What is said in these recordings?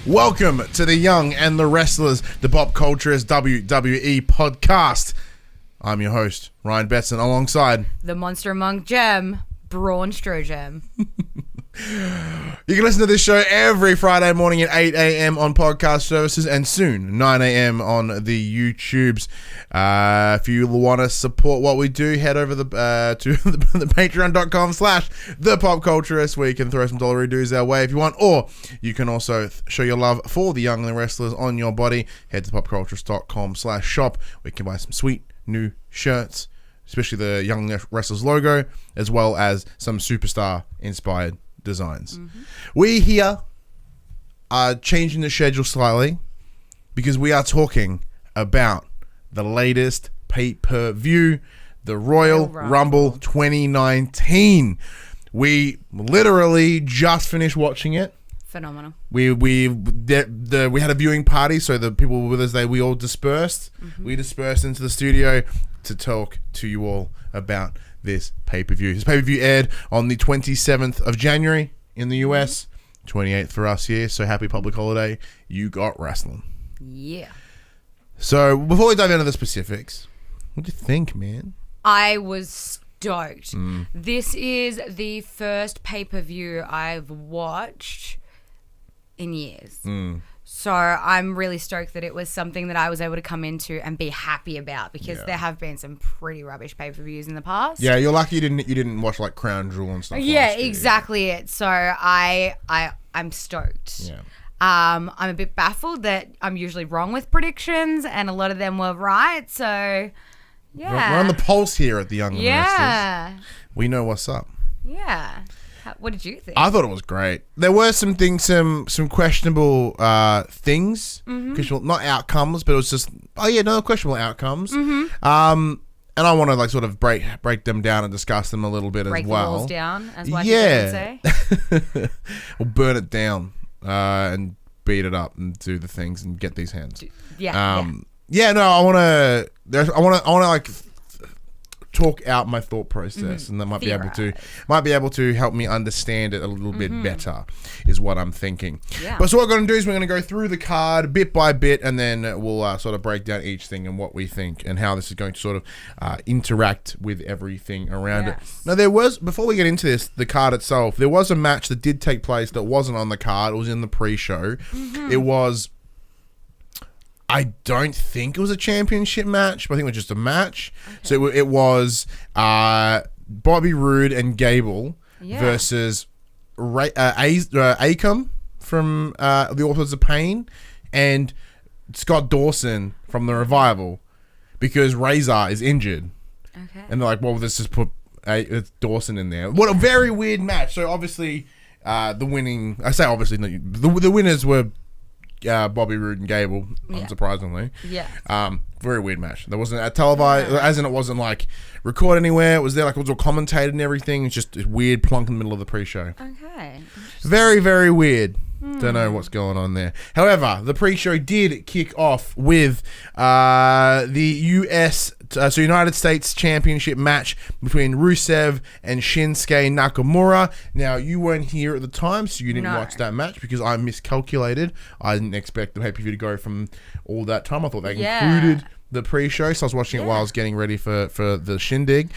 Welcome to the Young and the Wrestlers, the Pop Culturist WWE podcast. I'm your host, Ryan Betson, alongside the Monster Monk Jem, Braun Strowgem. You can listen to this show every Friday morning at 8 a.m. on podcast services and soon 9 a.m. on the YouTubes. If you want to support what we do, head over to the patreon.com/thepopculturist where you can throw some dollar dues our way if you want, or you can also show your love for the Young and the Wrestlers on your body. Head to popculturist.com/shop where you can buy some sweet new shirts, especially the Young Wrestlers logo, as well as some superstar inspired designs. We here are changing the schedule slightly because we are talking about the latest pay-per-view, the Royal Rumble 2019. We literally just finished watching it. Phenomenal. We had a viewing party, so the people were with us, we all dispersed. We dispersed into the studio to talk to you all about this pay-per-view. This pay-per-view aired on the 27th of January in the US, 28th for us here, so happy public holiday. You got wrestling. Yeah. So, before we dive into the specifics, what do you think, man? I was stoked. This is the first pay-per-view I've watched in years. So I'm really stoked that it was something that I was able to come into and be happy about, because there have been some pretty rubbish pay-per-views in the past. Yeah, you're lucky you didn't watch like Crown Jewel and stuff. Yeah, exactly it. So I'm stoked. Yeah. I'm a bit baffled that I'm usually wrong with predictions and a lot of them were right. So yeah, we're on the pulse here at the Young and the Wrestlers. Yeah. We know what's up. Yeah. What did you think? I thought it was great. There were some things, some questionable things, questionable, not outcomes, but it was just questionable outcomes. And I want to like sort of break them down and discuss them a little bit as well. Break the walls down, as white people would say. Or burn it down and beat it up and do the things and get these hands. I want to like talk out my thought process, and that might be able to help me understand it a little bit better, is what I'm thinking. But so what we're going to do is we're going to go through the card bit by bit, and then we'll sort of break down each thing and what we think and how this is going to sort of interact with everything around it. Now, before we get into this, the card itself, there was a match that did take place that wasn't on the card. It was in the pre-show. It was, I don't think it was a championship match, but I think it was just a match. Okay. So it was Bobby Roode and Gable versus Akam from the Authors of Pain and Scott Dawson from the Revival, because Razor is injured. Okay. And they're like, well, let's just put Dawson in there. What a very weird match. So obviously the winners were Bobby Roode and Gable, unsurprisingly. Very weird match. There wasn't a televised, as in it wasn't like recorded anywhere. It was there, like it was all commentated and everything. It's just weird plunk in the middle of the pre-show. Okay. Very, very weird. Don't know what's going on there. However, the pre-show did kick off with the United States Championship match between Rusev and Shinsuke Nakamura. Now, you weren't here at the time, so you didn't watch that match because I miscalculated. I didn't expect the pay-per-view to go from all that time. I thought they included the pre-show, so I was watching it while I was getting ready for the shindig.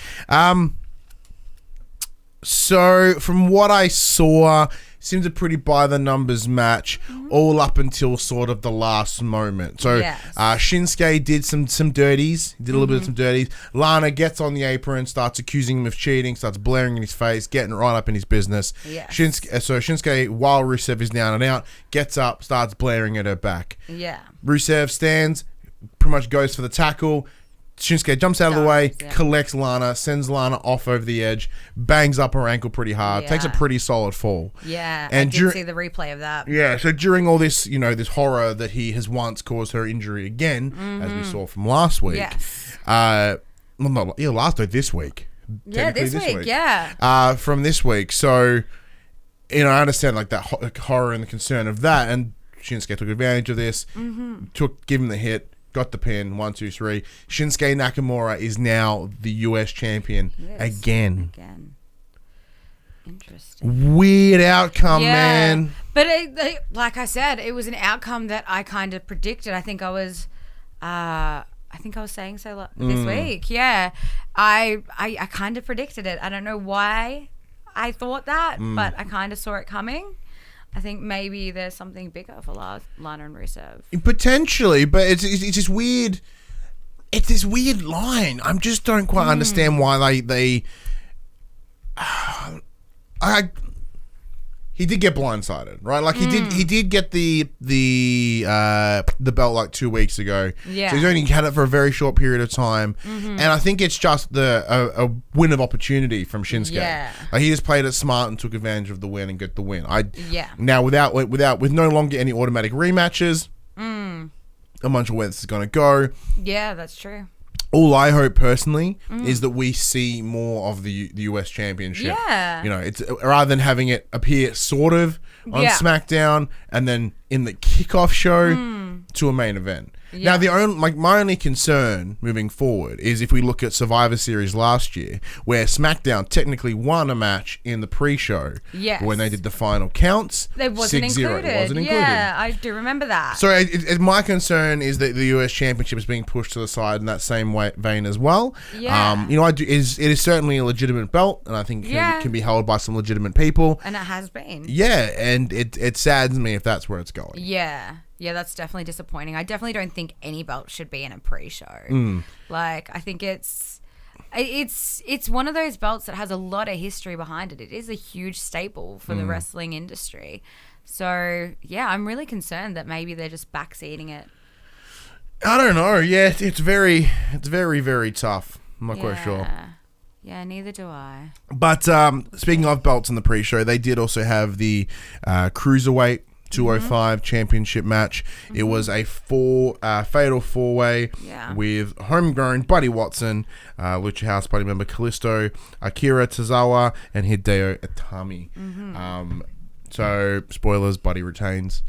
So, from what I saw, seems a pretty by-the-numbers match all up until sort of the last moment. So, Shinsuke did some dirties. He did a little bit of some dirties. Lana gets on the apron, starts accusing him of cheating, starts blaring in his face, getting right up in his business. Yes. Shinsuke, while Rusev is down and out, gets up, starts blaring at her back. Yeah. Rusev stands, pretty much goes for the tackle. Shinsuke jumps out of the way, collects Lana, sends Lana off over the edge, bangs up her ankle pretty hard, takes a pretty solid fall. Yeah, and I did see the replay of that. Yeah, so during all this, this horror that he has once caused her injury again, as we saw from last week. Yes. This week. Yeah, this week, from this week. So, I understand like that horror and the concern of that, and Shinsuke took advantage of this, gave him the hit, got the pin, 1, 2, 3. Shinsuke Nakamura is now the US champion again. Interesting. Weird outcome, man. But like I said, it was an outcome that I kind of predicted. I think I was saying so this week. Yeah, I kind of predicted it. I don't know why I thought that, but I kind of saw it coming. I think maybe there's something bigger for Lana and Rusev. Potentially, but it's just weird. It's this weird line. I just don't quite understand why they he did get blindsided, right? Like he did get the belt like 2 weeks ago. Yeah. So he's only had it for a very short period of time, and I think it's just a win of opportunity from Shinsuke. Yeah. Like he just played it smart and took advantage of the win and got the win. Now with no longer any automatic rematches, I'm not sure where this is going to go. Yeah, that's true. All I hope personally is that we see more of the US Championship. Yeah. You know, it's rather than having it appear sort of on SmackDown and then in the kickoff show to a main event. Yeah. Now, my only concern moving forward is if we look at Survivor Series last year, where SmackDown technically won a match in the pre-show. Yes. When they did the final counts. It wasn't 6-0. included. It wasn't included. Yeah, I do remember that. So my concern is that the US Championship is being pushed to the side in that same vein as well. Yeah. It is certainly a legitimate belt, and I think it can be held by some legitimate people. And it has been. Yeah, and it saddens me if that's where it's going. Yeah. Yeah, that's definitely disappointing. I definitely don't think any belt should be in a pre-show. Like, I think it's one of those belts that has a lot of history behind it. It is a huge staple for the wrestling industry. So, yeah, I'm really concerned that maybe they're just backseating it. I don't know. Yeah, it's very, very tough. I'm not quite sure. Yeah, neither do I. But speaking of belts in the pre-show, they did also have the Cruiserweight 205 championship match. It was a fatal four-way with homegrown Buddy Watson, Lucha House Party member Kalisto, Akira Tozawa, and Hideo Itami. So, spoilers, Buddy retains,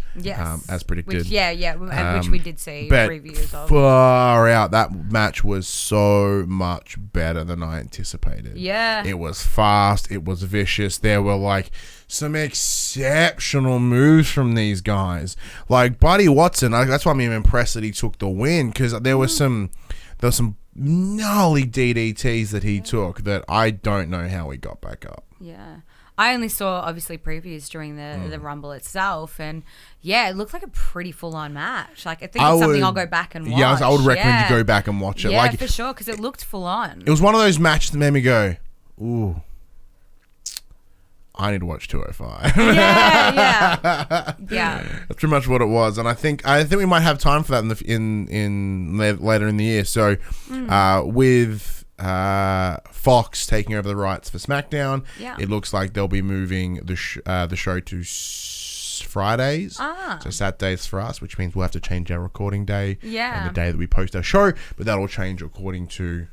as predicted. Which we did see reviews of. Far out, that match was so much better than I anticipated. Yeah. It was fast, it was vicious. There were, like, some exceptional moves from these guys. Like, Buddy Watson, that's why I'm even impressed that he took the win, because there was some gnarly DDTs that he took that I don't know how he got back up. Yeah. I only saw, obviously, previews during the Rumble itself, and it looked like a pretty full-on match. Like, I think it's something I'll go back and watch. Yeah, I would recommend you go back and watch it. Yeah, like, for sure, because it looked full-on. It was one of those matches that made me go, ooh, I need to watch 205. Yeah. That's pretty much what it was, and I think we might have time for that in later in the year. So, with Fox taking over the rights for SmackDown, it looks like they'll be moving the show to Fridays. So Saturdays for us, which means we'll have to change our recording day and the day that we post our show, but that'll change according to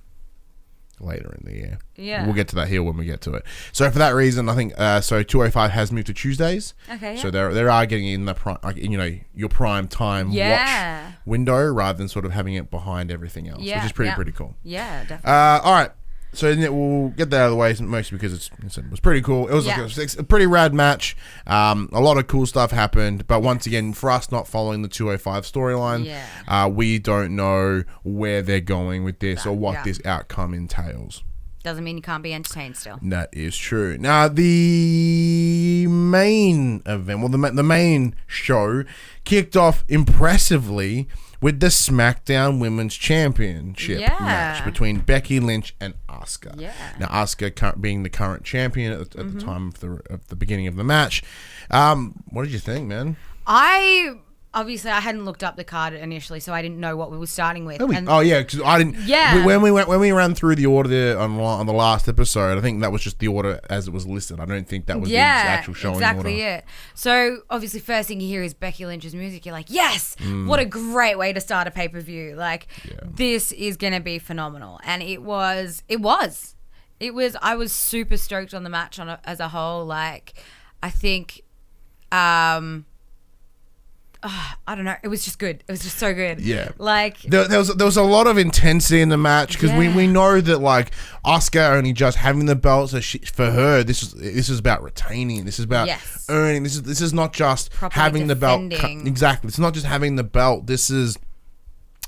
later in the year. Yeah. We'll get to that here when we get to it. So for that reason, I think 205 has moved to Tuesdays. Okay. So they are getting in the your prime time watch window rather than sort of having it behind everything else, which is pretty cool. Yeah, definitely. All right. So we'll get that out of the way, mostly because it was pretty cool. It was like a pretty rad match. A lot of cool stuff happened, but once again, for us not following the 205 storyline, we don't know where they're going with this or what this outcome entails. Doesn't mean you can't be entertained still. That is true. Now, the main event, the main show kicked off impressively with the SmackDown Women's Championship match between Becky Lynch and Asuka. Yeah. Now, Asuka being the current champion at the time of the beginning of the match. What did you think, man? Obviously, I hadn't looked up the card initially, so I didn't know what we were starting with. Because I didn't. Yeah. When we ran through the order on the last episode, I think that was just the order as it was listed. I don't think that was the actual showing order. Exactly it. So obviously, first thing you hear is Becky Lynch's music. You're like, yes, what a great way to start a pay-per-view. Like, this is gonna be phenomenal, and it was. I was super stoked on the match as a whole. Like, I think. I don't know. It was just good. It was just so good. Yeah. Like there was a lot of intensity in the match because we know that like Asuka only just having the belt, so for her this is about retaining. This is about earning. This is not just properly having defending. the belt. Exactly. It's not just having the belt. This is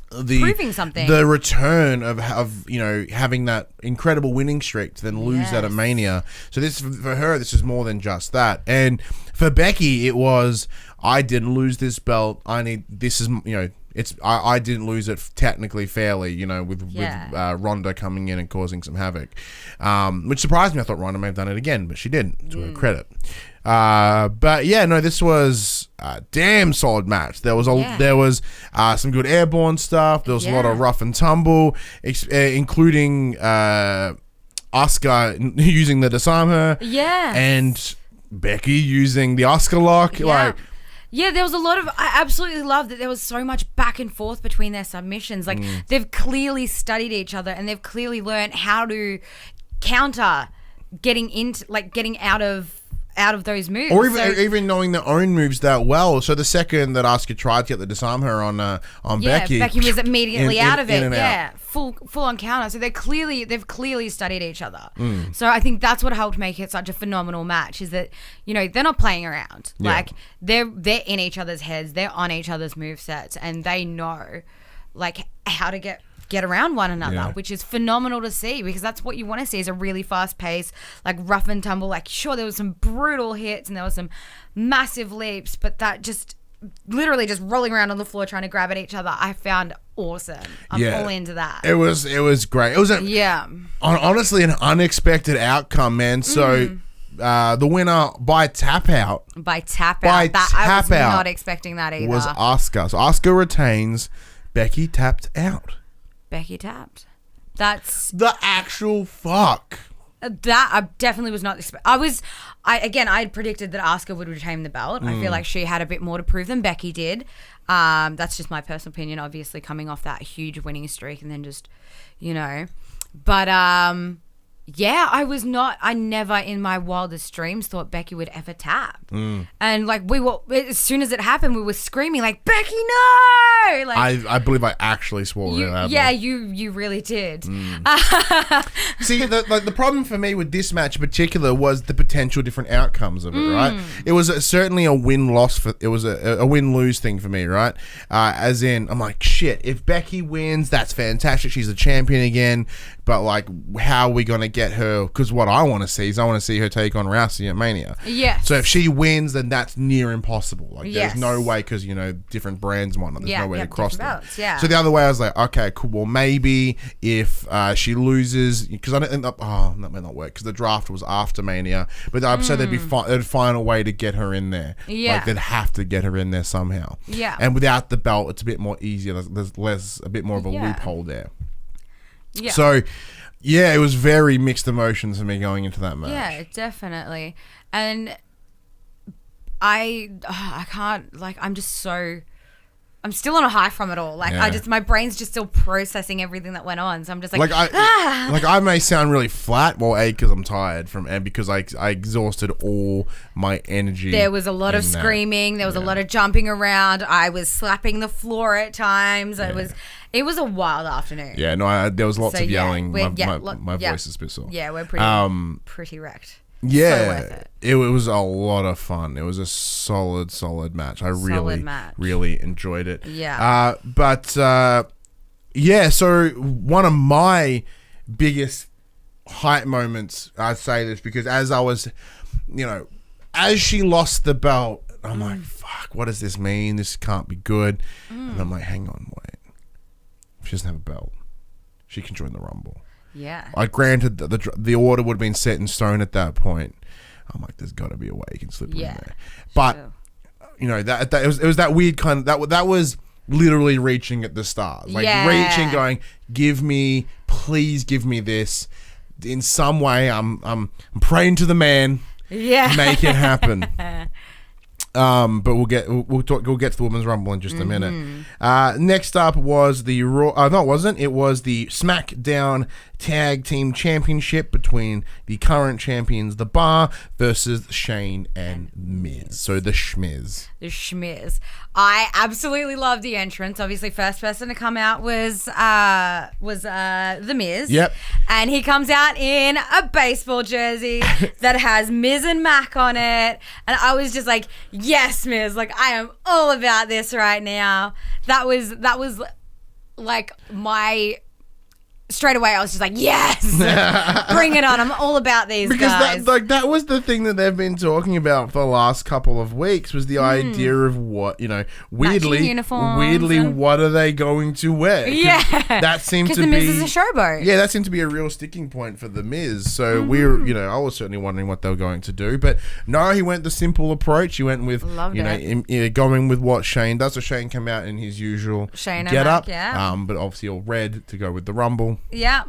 proving something. The return of having that incredible winning streak to then lose that at Mania. So this for her, this is more than just that. And for Becky, it was, I didn't lose this belt. I didn't lose it technically fairly, with Ronda coming in and causing some havoc, which surprised me. I thought Ronda may have done it again, but she didn't, to her credit. But yeah, no, this was a damn solid match. There was some good airborne stuff. There was a lot of rough and tumble, including Asuka using the disarm her, and Becky using the Asuka lock, there was a lot of. I absolutely love that there was so much back and forth between their submissions. Like they've clearly studied each other and they've clearly learned how to counter getting out of those moves, or even knowing their own moves that well. So the second that Asuka tried to get the disarm her on Becky was immediately out of it. Out. Full on counter. So they've clearly studied each other. So I think that's what helped make it such a phenomenal match. Is that they're not playing around. Like they're in each other's heads. They're on each other's movesets, and they know like how to get around one another, which is phenomenal to see, because that's what you want to see, is a really fast pace, like rough and tumble. Like sure, there was some brutal hits and there was some massive leaps, but that just literally just rolling around on the floor trying to grab at each other, I found awesome. I'm all into that. It was great. It was honestly an unexpected outcome, man. So the winner by tap out. I was not expecting that either. Was Asuka. So Asuka retains. Becky tapped out. Becky tapped. That's the actual fuck. That I definitely was not expecting. I had predicted that Asuka would retain the belt. I feel like she had a bit more to prove than Becky did. That's just my personal opinion, obviously, coming off that huge winning streak and then just, But I never in my wildest dreams thought Becky would ever tap. And like as soon as it happened, we were screaming like, Becky, no! Like I believe I actually swore it out. Yeah, you really did. See, the problem for me with this match in particular was the potential different outcomes of it, right? It was certainly a win-loss. It was a win-lose thing for me, right? As in, I'm like, shit, if Becky wins, that's fantastic. She's the champion again. But like, how are we going to get her? Because what I want to see is her take on Rousey at Mania. Yes. So if she wins, then that's near impossible. Like there's no way, because different brands and whatnot. There's no way to cross them. Belts, yeah. So the other way, I was like, okay, cool. Well, maybe if she loses, because I don't think that may not work, because the draft was after Mania. But so they'd find a way to get her in there. Yeah. Like they'd have to get her in there somehow. Yeah. And without the belt, it's a bit more easier. There's a bit more of a loophole there. Yeah. So, it was very mixed emotions for me going into that match. Yeah, definitely. And I can't, like, I'm still on a high from it all. Like, my brain's just still processing everything that went on. So I'm just like I may sound really flat, because I'm tired and because I exhausted all my energy. There was a lot of screaming. There was a lot of jumping around. I was slapping the floor at times. It was a wild afternoon. Yeah, no, there was lots of yelling. My voice is a bit sore. Yeah, we're pretty wrecked. Yeah, so worth it. It was a lot of fun. It was a solid match. I really enjoyed it. Yeah. So one of my biggest hype moments, I'd say this, because as I was, as she lost the belt, I'm like, fuck, what does this mean? This can't be good. And I'm like, hang on, wait. If she doesn't have a belt, she can join the Rumble. Yeah. Granted, the order would have been set in stone at that point. I'm like, there's got to be a way you can slip her in there. But, that it was that weird kind of, that was literally reaching at the stars. Like, reaching, going, please give me this. In some way, I'm praying to the man. Yeah. Make it happen. But we'll get to the Women's Rumble in just a minute. Next up was the Raw. No, it wasn't. It was the SmackDown Tag Team Championship between the current champions, The Bar, versus Shane and Miz. So the Schmiz. The Schmiz. I absolutely loved the entrance. Obviously, first person to come out was The Miz. Yep. And he comes out in a baseball jersey that has Miz and Mac on it. And I was just like, yes, Miz. Like, I am all about this right now. That was like my... Straight away, I was just like, yes, bring it on. I'm all about these guys. Because that was the thing that they've been talking about for the last couple of weeks was the idea of what, weirdly, what are they going to wear? Yeah. That seemed to be... Because The Miz is a showboat. Yeah, that seemed to be a real sticking point for The Miz. So we were, I was certainly wondering what they were going to do. But no, he went the simple approach. He went with, going with what Shane does. So Shane came out in his usual get up. Yeah. But obviously all red to go with the Rumble. Yeah.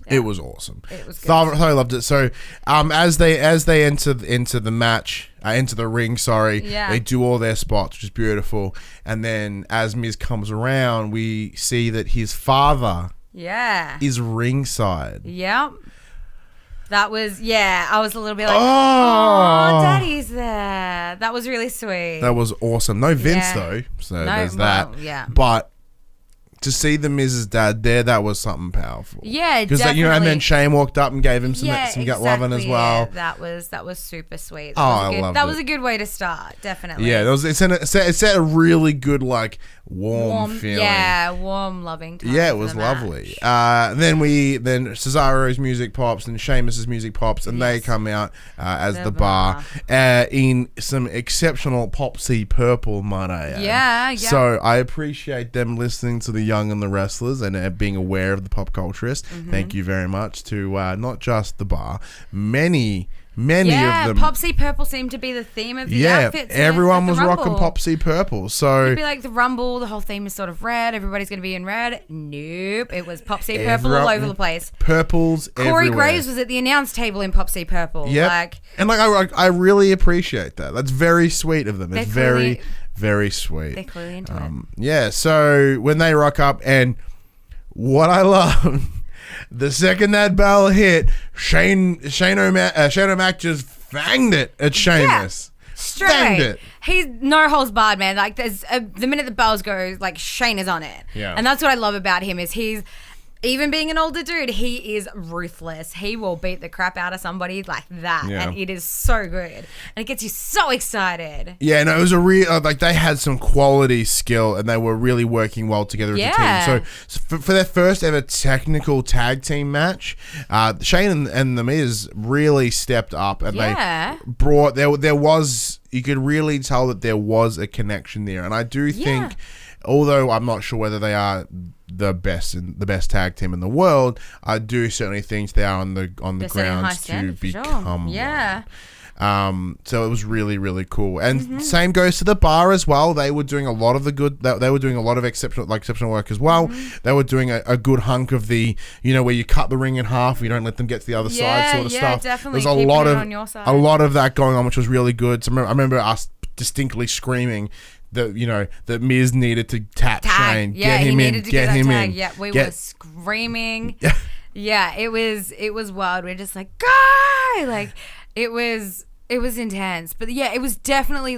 It was awesome. It was good. I loved it. So, as they enter into the match, into the ring, they do all their spots, which is beautiful. And then as Miz comes around, we see that his father, is ringside. Yep. That was, I was a little bit like, oh, Daddy's there. That was really sweet. That was awesome. No Vince though, so there's that. Yeah. But to see the Miz's dad there, that was something powerful. Yeah, definitely. And then Shane walked up and gave him some gut loving as well. Yeah, that was super sweet. I loved it. That was a good way to start, definitely. Yeah, it set a really good, warm feeling. Yeah, warm, loving time. Yeah, it was lovely. Then Cesaro's music pops and Sheamus's music pops, and they come out as the bar in some exceptional PopC purple, might I add. Yeah. So I appreciate them listening to the young and the restless and being aware of the pop culturist. Thank you very much to not just the bar, many of them. PopC purple seemed to be the theme of the outfits. Everyone was rocking PopC purple. So it'd be like the Rumble, the whole theme is sort of red. Everybody's going to be in red. Nope, it was PopC purple all over the place. Purples Corey everywhere. Graves was at the announce table in PopC purple. Yeah, I really appreciate that. That's very sweet of them. It's very, very sweet. They're clearly into it. Yeah, so when they rock up, and what I love. The second that bell hit, Shane O'Mac just fanged it at Sheamus. Yeah, straight. Fanged it. He's no holds barred, man. Like there's the minute the bells go, Shane is on it. Yeah. And that's what I love about him is he's even being an older dude, he is ruthless. He will beat the crap out of somebody like that. Yeah. And it is so good. And it gets you so excited. Yeah, no, it was a real, they had some quality skill and they were really working well together as a team. So for their first ever technical tag team match, Shane and The Miz really stepped up and they brought, there was, you could really tell that there was a connection there. And I do think, although I'm not sure whether they are the best tag team in the world, I do certainly think they are on the grounds to become one. So it was really, really cool. And same goes to the bar as well. They were doing a lot of they were doing a lot of exceptional work as well. They were doing a good hunk of the, where you cut the ring in half, you don't let them get to the other side sort of stuff. Definitely. There's a lot of that going on, which was really good. So I remember us distinctly screaming that Miz needed to tap Shane. Yeah, get him he needed in, to get him in. Yeah, we were screaming. Yeah, it was wild. We're just like, guy! It was intense. But yeah, it was definitely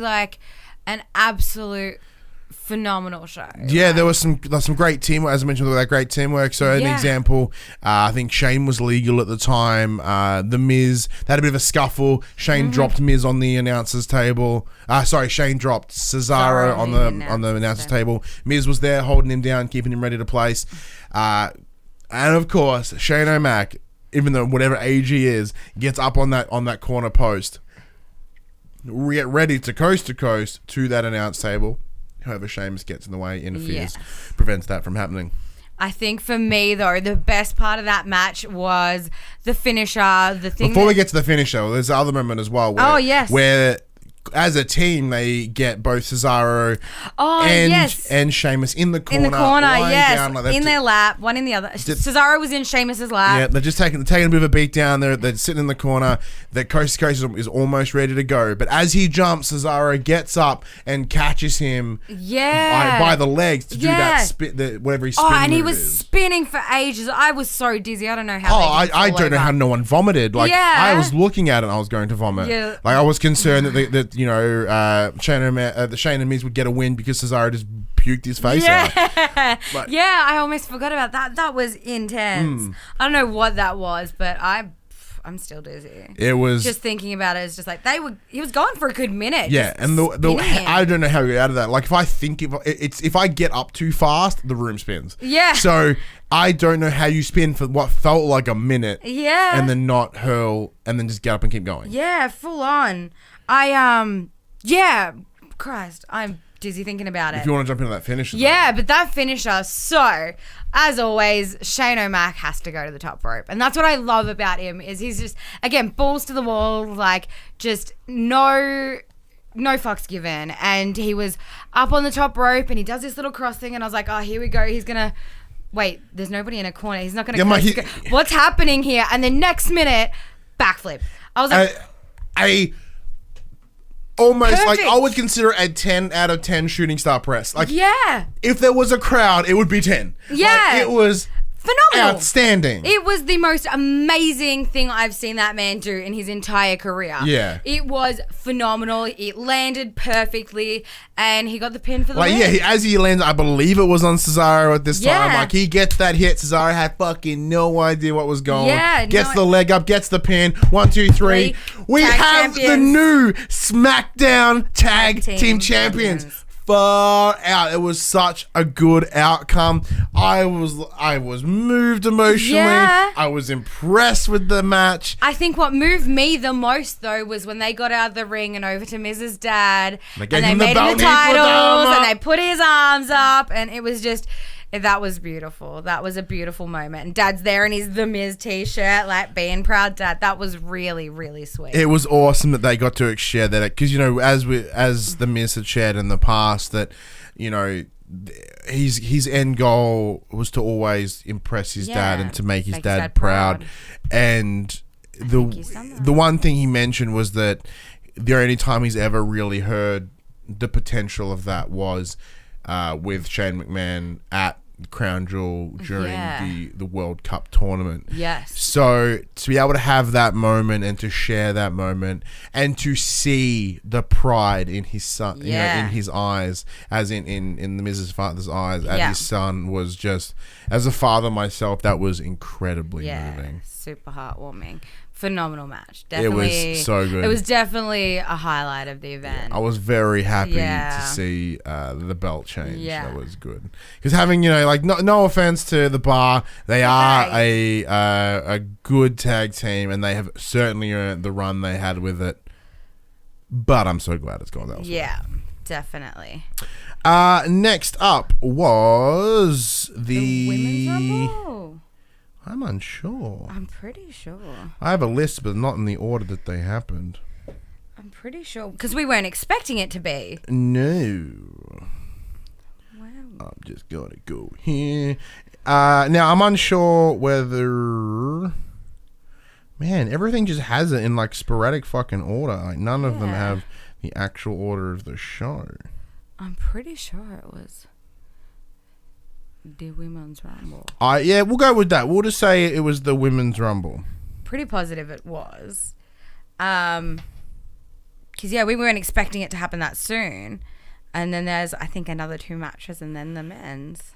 an absolute phenomenal show. Yeah, there was some great teamwork, as I mentioned, that great teamwork. So an example, I think Shane was legal at the time. The Miz, they had a bit of a scuffle. Shane dropped Miz on the announcers table. Shane dropped Cesaro on the announcers table. Miz was there holding him down, keeping him ready to place. And of course, Shane O'Mac, even though whatever age he is, gets up on that corner post, get ready to coast to that announce table. However, Sheamus gets in the way, interferes, prevents that from happening. I think for me, though, the best part of that match was the finisher. The thing. Before we get to the finisher, there's the other moment as well. Where as a team, they get both Cesaro and Sheamus in the corner. Yes. Down, like in their lap, one in the other. Cesaro was in Sheamus's lap. Yeah, they're just taking a bit of a beat down. They're sitting in the corner. The coast to coast is almost ready to go. But as he jumps, Cesaro gets up and catches him by the legs to do that spin, whatever his spin and he move was is. spinning for ages. I was so dizzy. I don't know how. I don't know how no one vomited. Like I was looking at it, and I was going to vomit. Yeah. Like I was concerned that Shane and Miz would get a win because Cesaro just puked his face out. But, I almost forgot about that. That was intense. I don't know what that was, but I'm still dizzy. It was just thinking about it. It's just like he was gone for a good minute. Yeah, and I don't know how to get out of that. Like if I get up too fast, the room spins. Yeah. So I don't know how you spin for what felt like a minute. Yeah. And then not hurl and then just get up and keep going. Yeah, full on. Christ, I'm dizzy thinking about it. If you want to jump into that finisher. But that finisher, so as always, Shane O'Mac has to go to the top rope. And that's what I love about him is he's just, again, balls to the wall, like just no fucks given. And he was up on the top rope and he does this little cross thing and I was like, oh, here we go. He's going to, wait, there's nobody in a corner. He's not going to, what's happening here? And then next minute, backflip. I was like, almost perfect. Like I would consider it a 10 out of 10 shooting star press. Like if there was a crowd, it would be 10. Yeah. Like, it was phenomenal. Outstanding. It was the most amazing thing I've seen that man do in his entire career. Yeah. It was phenomenal. It landed perfectly and he got the pin for the win. Yeah, as he lands, I believe it was on Cesaro at this time. Like he gets that hit. Cesaro had fucking no idea what was going on. Yeah. Gets the leg up, gets the pin. 1, 2, 3. We have the new SmackDown Tag Team Champions. Far out. It was such a good outcome. I was moved emotionally. Yeah. I was impressed with the match. I think what moved me the most though was when they got out of the ring and over to Miz's dad and they made him the titles and they put his arms up and it was just that was beautiful. That was a beautiful moment. And Dad's there in his The Miz t-shirt, like being proud dad. That was really, really sweet. It was awesome that they got to share that because as The Miz had shared in the past that his end goal was to always impress his dad and to make his dad proud. And the one thing he mentioned was that the only time he's ever really heard the potential of that was with Shane McMahon at Crown Jewel during the World Cup tournament. Yes. So to be able to have that moment and to share that moment and to see the pride in his son, in his eyes, as in the Miz's father's eyes at his son was just, as a father myself, that was incredibly moving. Super heartwarming. Phenomenal match. Definitely, it was so good. It was definitely a highlight of the event. I was very happy to see the belt change. Yeah. That was good. Because having, no offense to the Bar, they are a good tag team and they have certainly earned the run they had with it. But I'm so glad it's gone elsewhere. Yeah, definitely. Next up was the Women's Rumble. I'm unsure. I'm pretty sure. I have a list, but not in the order that they happened. I'm pretty sure. Because we weren't expecting it to be. No. Wow. I'm just going to go here. Now, I'm unsure whether... Man, everything just has it in, sporadic fucking order. Like, none of them have the actual order of the show. I'm pretty sure it was... the Women's Rumble. We'll go with that. We'll just say it was the Women's Rumble. Pretty positive it was. Because, we weren't expecting it to happen that soon. And then there's, I think, another 2 matches and then the men's.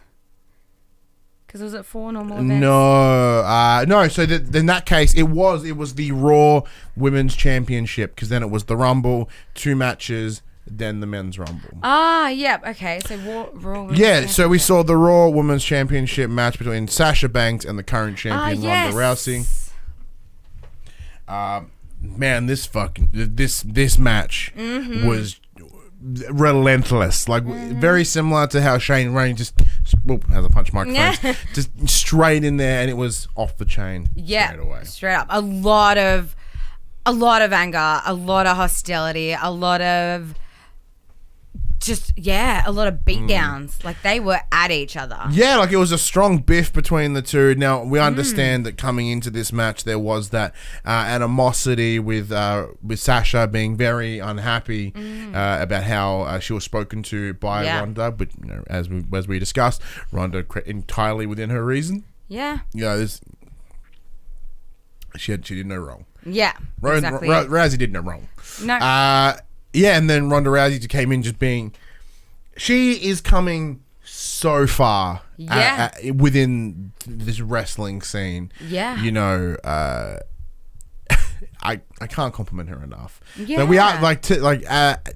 Because was it 4 normal events? No. So in that case, it was the Raw Women's Championship. Because then it was the Rumble, 2 matches, then the Men's Rumble. Okay. So Raw Women's so we saw the Raw Women's Championship match between Sasha Banks and the current champion Ronda Rousey. Man, this match was relentless. Very similar to how Shane Rain just has a punch microphone. Just straight in there, and it was off the chain straight away. Straight up. A lot of a lot of anger, a lot of hostility, a lot of beatdowns. Like, they were at each other. Yeah, like it was a strong biff between the two. Now, we understand that coming into this match, there was that animosity with Sasha being very unhappy about how she was spoken to by Ronda. But, you know, as we discussed, Ronda entirely within her reason. Yeah. You know, she did no wrong. Yeah, exactly. Rousey did no wrong. No. Yeah, and then Ronda Rousey just came in just being... She is coming so far within this wrestling scene. Yeah. You know, I can't compliment her enough. Yeah. So we are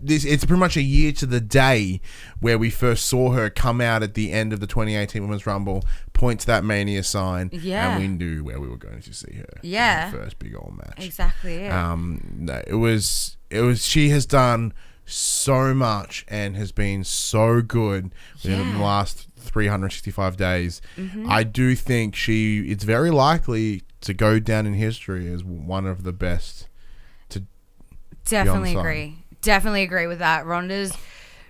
this. It's pretty much a year to the day where we first saw her come out at the end of the 2018 Women's Rumble, point to that Mania sign, and we knew where we were going to see her. Yeah. In the first big old match. Exactly. Yeah. No, it was. She has done so much and has been so good in the last 365 days. I do think it's very likely to go down in history as one of the best to definitely agree with that.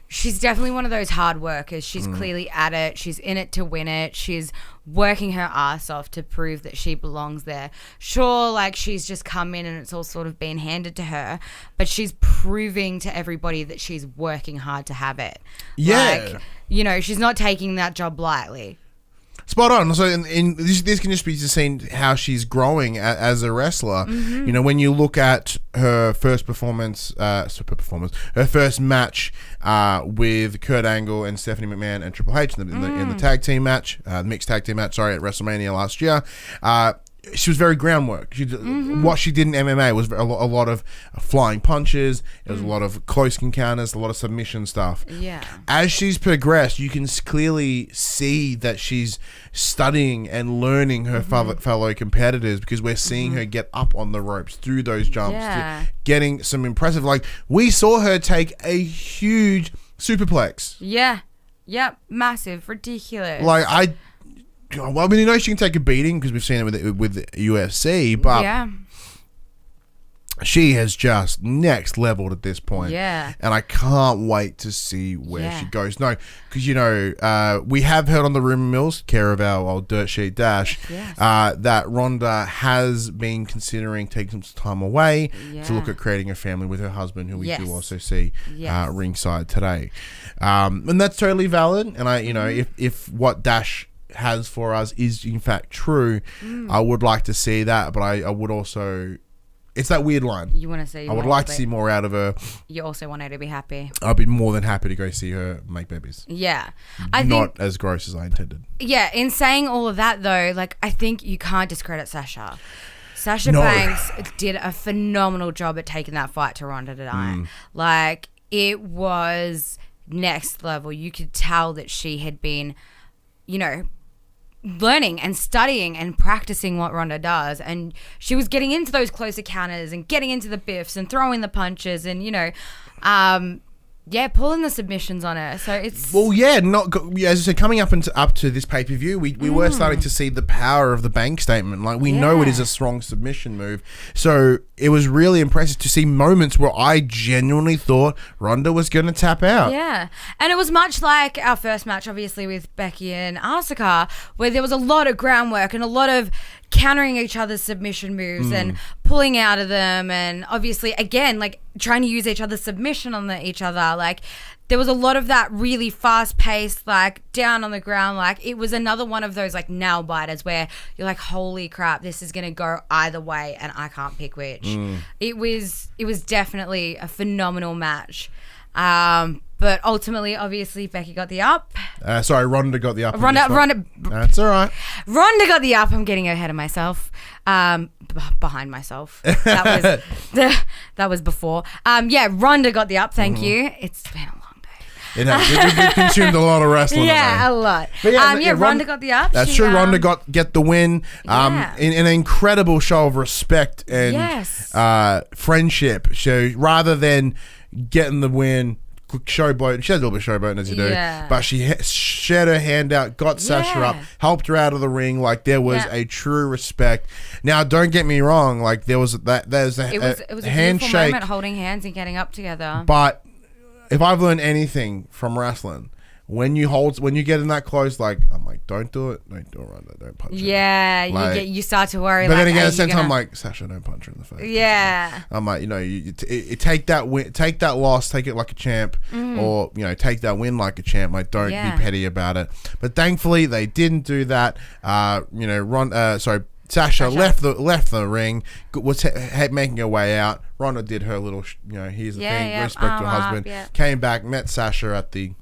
She's definitely one of those hard workers. She's clearly at it. She's in it to win it. She's working her ass off to prove that she belongs there. Sure, like, she's just come in and it's all sort of been handed to her, but she's proving to everybody that she's working hard to have it. Yeah. Like, you know, she's not taking that job lightly. Spot on. So this can just be seen how she's growing as a wrestler. You know, when you look at her first her first match with Kurt Angle and Stephanie McMahon and Triple H in the tag team match, mixed tag team match, at WrestleMania last year. She was very groundwork. What she did in MMA was a lot of flying punches. It was a lot of close encounters, a lot of submission stuff. Yeah. As she's progressed, you can clearly see that she's studying and learning her fellow competitors, because we're seeing her get up on the ropes through those jumps, to getting some impressive. Like, we saw her take a huge superplex. Yeah. Yep. Massive. Ridiculous. Like, well, I mean, you know, she can take a beating because we've seen it with UFC, but she has just next leveled at this point. Yeah. And I can't wait to see where she goes. No, because, you know, we have heard on the rumor mills, care of our old Dirt Sheet Dash, that Ronda has been considering taking some time away to look at creating a family with her husband, who we do also see ringside today. And that's totally valid. And I, you know, if what Dash has for us is in fact true, I would like to see that, but I would also, it's that weird line. You want to see? I would like to see more out of her. You also want her to be happy. I'd be more than happy to go see her make babies. Yeah, I think as gross as I intended. Yeah, in saying all of that though, like, I think you can't discredit Sasha. Sasha Banks did a phenomenal job at taking that fight to Ronda tonight. Like, it was next level. You could tell that she had been, you know, learning and studying and practicing what Ronda does, and she was getting into those close encounters and getting into the biffs and throwing the punches and, you know, pulling the submissions on her. So it's as I said, coming up to this pay-per-view, we were starting to see the power of the bank statement. Like, we know it is a strong submission move, so it was really impressive to see moments where I genuinely thought Ronda was going to tap out. Yeah, and it was much like our first match, obviously, with Becky and Asuka, where there was a lot of groundwork and a lot of countering each other's submission moves and pulling out of them, and obviously, again, like, trying to use each other's submission on each other. Like, there was a lot of that really fast-paced, like, down on the ground. Like, it was another one of those, like, nail biters where you're like, holy crap, this is going to go either way and I can't pick which. It was definitely a phenomenal match. But ultimately, obviously, Becky got the up. Ronda got the up. Ronda. That's all right. Ronda got the up. I'm getting ahead of myself. Behind myself. That was before. Ronda got the up. Thank you. It's been a long day. It has. We've consumed a lot of wrestling. Yeah, a lot. But Ronda got the up. That's true. Ronda get the win. In an incredible show of respect and friendship. So rather than getting the win quick showboat. She had a little bit of showboating as you do. Yeah. But she shared her hand out, got Sasha up, helped her out of the ring. Like, there was a true respect. Now, don't get me wrong. Like, there's a it was a handshake. beautiful moment, holding hands and getting up together. But if I've learned anything from wrestling, when you get in that close, like, I'm like, don't do it, Ronda, don't punch her. Yeah, like, you start to worry. But then again, at the same time, I'm like, Sasha, don't punch her in the face. Yeah. I'm like, you take that win, take that loss, take it like a champ, or take that win like a champ. Like, don't be petty about it. But thankfully, they didn't do that. Sasha left the ring, was making her way out. Ronda did her little, here's the thing, respect to her husband. Came back, met Sasha at the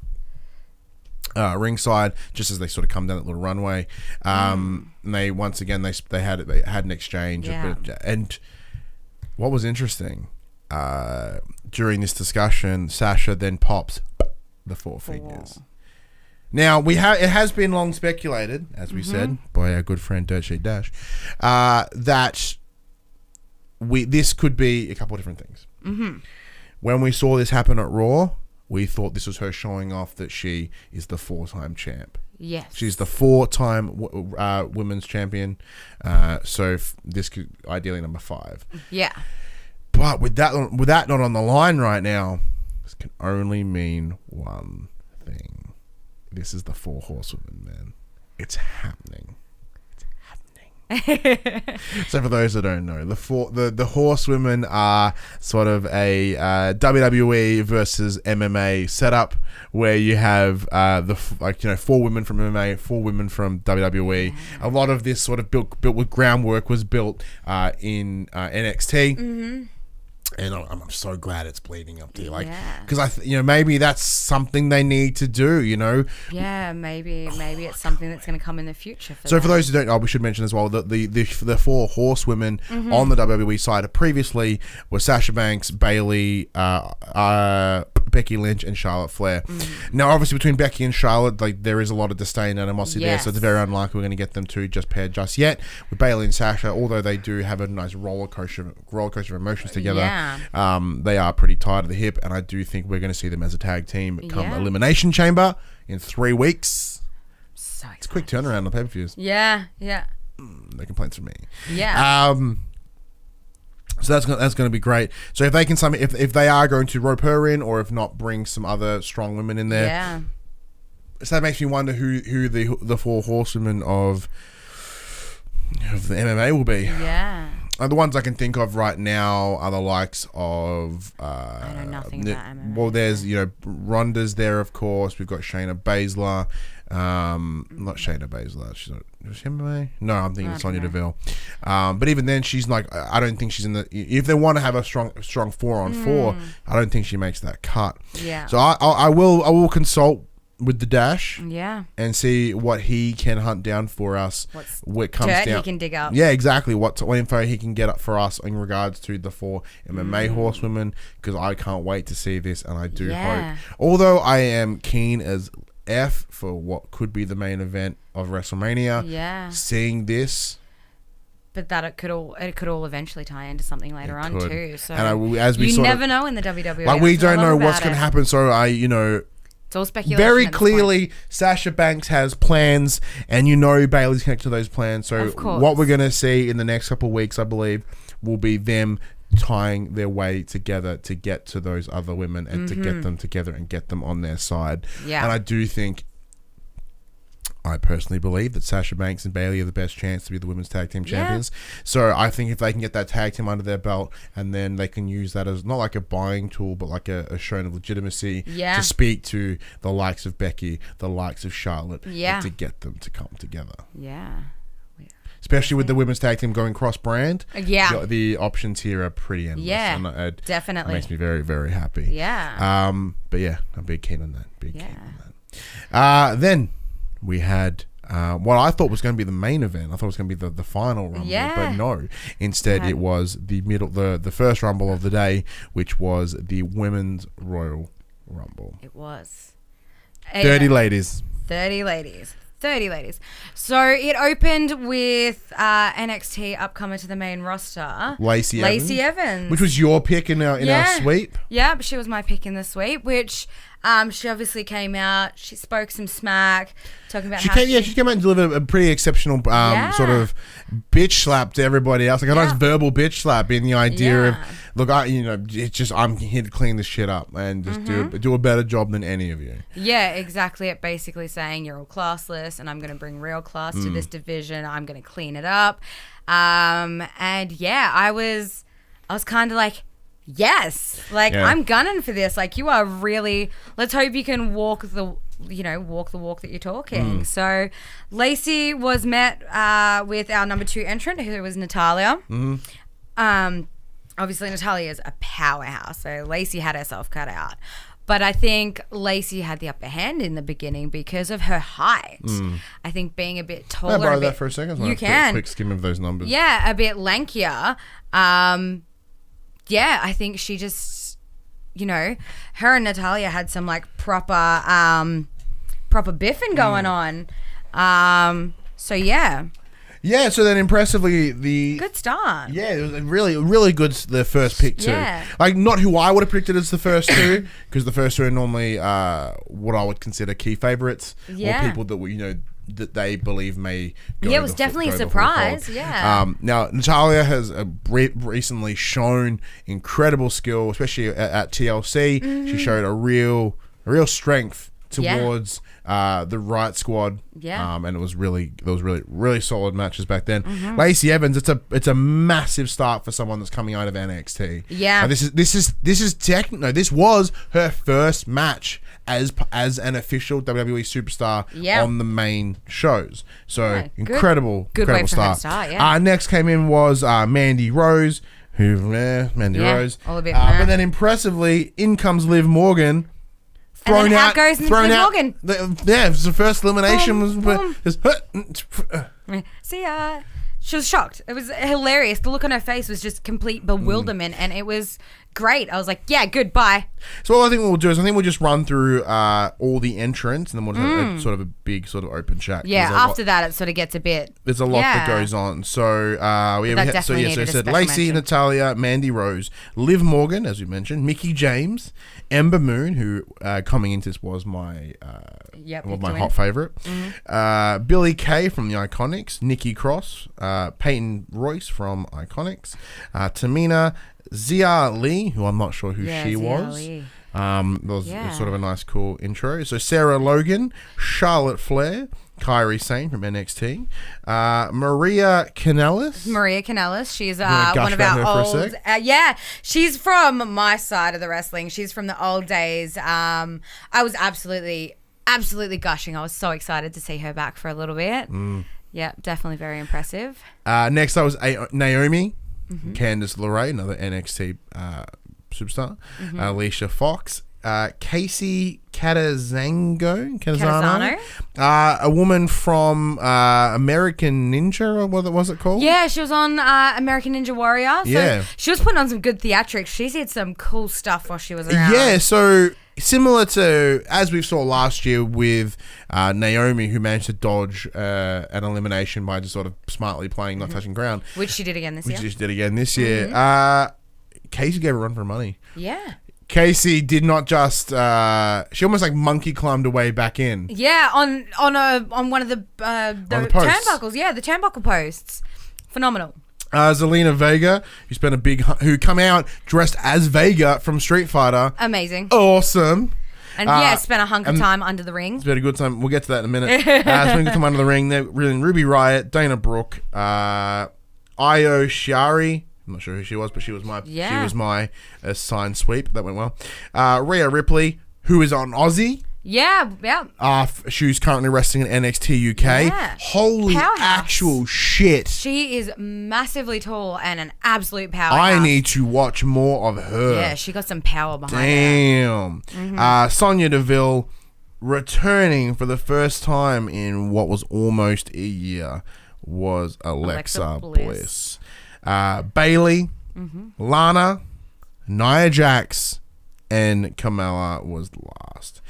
ringside, just as they sort of come down that little runway. And they once again they had an exchange. And what was interesting during this discussion, Sasha then pops the 4 figures. Now it has been long speculated, as we said by our good friend Dirt Sheet Dash, that this could be a couple of different things. When we saw this happen at Raw, we thought this was her showing off that she is the 4-time champ. Yes. She's the 4-time women's champion. So this could ideally number 5. Yeah. But with that not on the line right now, this can only mean one thing. This is the 4 horsewomen, man. It's happening. So for those that don't know, the horsewomen are sort of a WWE versus MMA setup where you have 4 women from MMA, 4 women from WWE. A lot of this sort of built with groundwork was built in NXT. And I'm so glad it's bleeding up to because maybe that's something they need to do. Yeah, maybe it's something that's going to come in the future. For those who don't know, we should mention as well that the 4 horsewomen on the WWE side previously were Sasha Banks, Bayley, Becky Lynch, and Charlotte Flair. Now, obviously, between Becky and Charlotte, there is a lot of disdain and animosity there, so it's very unlikely we're going to get them two just paired just yet. With Bayley and Sasha, although they do have a nice roller coaster of emotions together, they are pretty tight at the hip, and I do think we're going to see them as a tag team come Elimination Chamber in 3 weeks. So it's a quick turnaround on the pay-per-views. Yeah. No complaints from me. Yeah. So that's going to be great. So if they can if they are going to rope her in, or if not, bring some other strong women in there. Yeah. So that makes me wonder who the 4 horsewomen of the MMA will be. Yeah. The ones I can think of right now are the likes of I know nothing about MMA. Well, there's Ronda's there, of course. We've got Shayna Baszler. Not Shayna Baszler. She's not. Is she MMA? No, I'm thinking of Sonya Deville. But even then, she's like, I don't think she's in the. If they want to have a strong 4-on-4, I don't think she makes that cut. Yeah. So I will consult with the Dash, and see what he can hunt down for us. What comes dirt down, he can dig up. Yeah, exactly. What info he can get up for us in regards to the 4 MMA horsewomen, because I can't wait to see this, and I do hope. Although I am keen as F for what could be the main event of WrestleMania. Seeing this. But that it could all eventually tie into something later on too. So as we you never know in the WWE. Like, we don't know what's going to happen. So it's all speculation. Very clearly, Sasha Banks has plans, and Bayley's connected to those plans. So what we're going to see in the next couple of weeks, I believe, will be them tying their way together to get to those other women and to get them together and get them on their side. Yeah. And I do think, I personally believe that Sasha Banks and Bayley are the best chance to be the women's tag team champions. So I think if they can get that tag team under their belt, and then they can use that as not like a buying tool, but like a show of legitimacy to speak to the likes of Becky, the likes of Charlotte, and to get them to come together. Yeah. Especially with the women's tag team going cross-brand. Yeah. The options here are pretty endless. Yeah, and definitely. It makes me very, very happy. Yeah. But yeah, I'm big keen on that. Then we had what I thought was going to be the main event. I thought it was going to be the final Rumble, but no. Instead, it was the first Rumble of the day, which was the Women's Royal Rumble. It was. 30 ladies. 30 ladies. 30 ladies. So it opened with NXT upcomer to the main roster, Lacey Evans, which was your pick in our sweep. Yeah, she was my pick in the sweep, which she obviously came out. She spoke some smack, talking about she came out and delivered a pretty exceptional sort of bitch slap to everybody else, like a nice verbal bitch slap in the idea of, look, it's just I'm here to clean this shit up and just do a better job than any of you. Yeah, exactly. It basically saying you're all classless, and I'm going to bring real class to this division. I'm going to clean it up. And yeah, I was kind of like, yes, like I'm gunning for this. Like, you are really. Let's hope you can walk the walk that you're talking. So Lacey was met with our number 2 entrant, who was Natalya. Obviously Natalya is a powerhouse, so Lacey had herself cut out. But I think Lacey had the upper hand in the beginning because of her height. I think being a bit taller. Can I borrow that for a second? You can. A quick skim of those numbers. Yeah, a bit lankier. Yeah, I think she just, her and Natalya had some like proper biffing going on. So yeah. Yeah, so then impressively good start. Yeah, it was a really good the first pick too. Yeah. Like, not who I would have predicted as the first two, because the first two are normally what I would consider key favorites, or people that that they believe may go. Yeah, it was definitely a surprise. Yeah. Now Natalya has recently shown incredible skill, especially at TLC. She showed a real strength towards the Riot Squad. Yeah. And it was really solid matches back then. Lacey Evans, it's a massive start for someone that's coming out of NXT. Yeah. This was her first match as an official WWE superstar on the main shows. So incredible way start. For her start. Next came in was Mandy Rose, Rose. All a bit but then impressively, in comes Liv Morgan. And then out goes Liv Morgan. It was the first elimination. Boom. See ya. She was shocked. It was hilarious. The look on her face was just complete bewilderment, and it was great. I was like, yeah, good, bye. So what I think we'll do is we'll just run through all the entrants, and then we'll have sort of a big sort of open chat. Yeah, after that it sort of gets a bit. There's a lot that goes on. So so it said Lacey, Natalya, Mandy Rose, Liv Morgan, as we mentioned, Mickie James, Ember Moon, who coming into this was my hot favorite. Billie Kay from the Iconics, Nikki Cross, Peyton Royce from Iconics, Tamina, Zia Lee, who I'm not sure who she was. It was sort of a nice, cool intro. So Sarah Logan, Charlotte Flair, Kairi Sane from NXT, Maria Kanellis. She's one of our old. She's from my side of the wrestling. She's from the old days. I was absolutely gushing. I was so excited to see her back for a little bit. Yeah, definitely very impressive. Next, I was Naomi. Candice LeRae, another NXT superstar. Alicia Fox. Casey Catazano. A woman from American Ninja, or what was it called? Yeah, she was on American Ninja Warrior. So she was putting on some good theatrics. She did some cool stuff while she was around. Yeah, so similar to, as we saw last year with Naomi, who managed to dodge an elimination by just sort of smartly playing, not touching ground. Which she did again this year. Casey gave a run for money. Yeah. Casey did not just she almost like monkey climbed her way back in. Yeah, on one of the turnbuckles. Yeah, the turnbuckle posts. Phenomenal. Zelina Vega, who come out dressed as Vega from Street Fighter. Amazing. Awesome. And spent a hunk of time under the ring. Spent a good time. We'll get to that in a minute. Spent a good time under the ring. They're really Ruby Riott, Dana Brooke, Io Shirai. I'm not sure who she was, but she was my assigned sweep. That went well. Rhea Ripley, who is on Aussie. Yeah. She's currently wrestling in NXT UK. Yeah. Holy powerhouse. Actual shit. She is massively tall and an absolute powerhouse. I need to watch more of her. Yeah, she got some power behind her. Damn. Sonya Deville returning for the first time in what was almost a year was Alexa Bliss. Bailey, Lana, Nia Jax, and Carmella was last.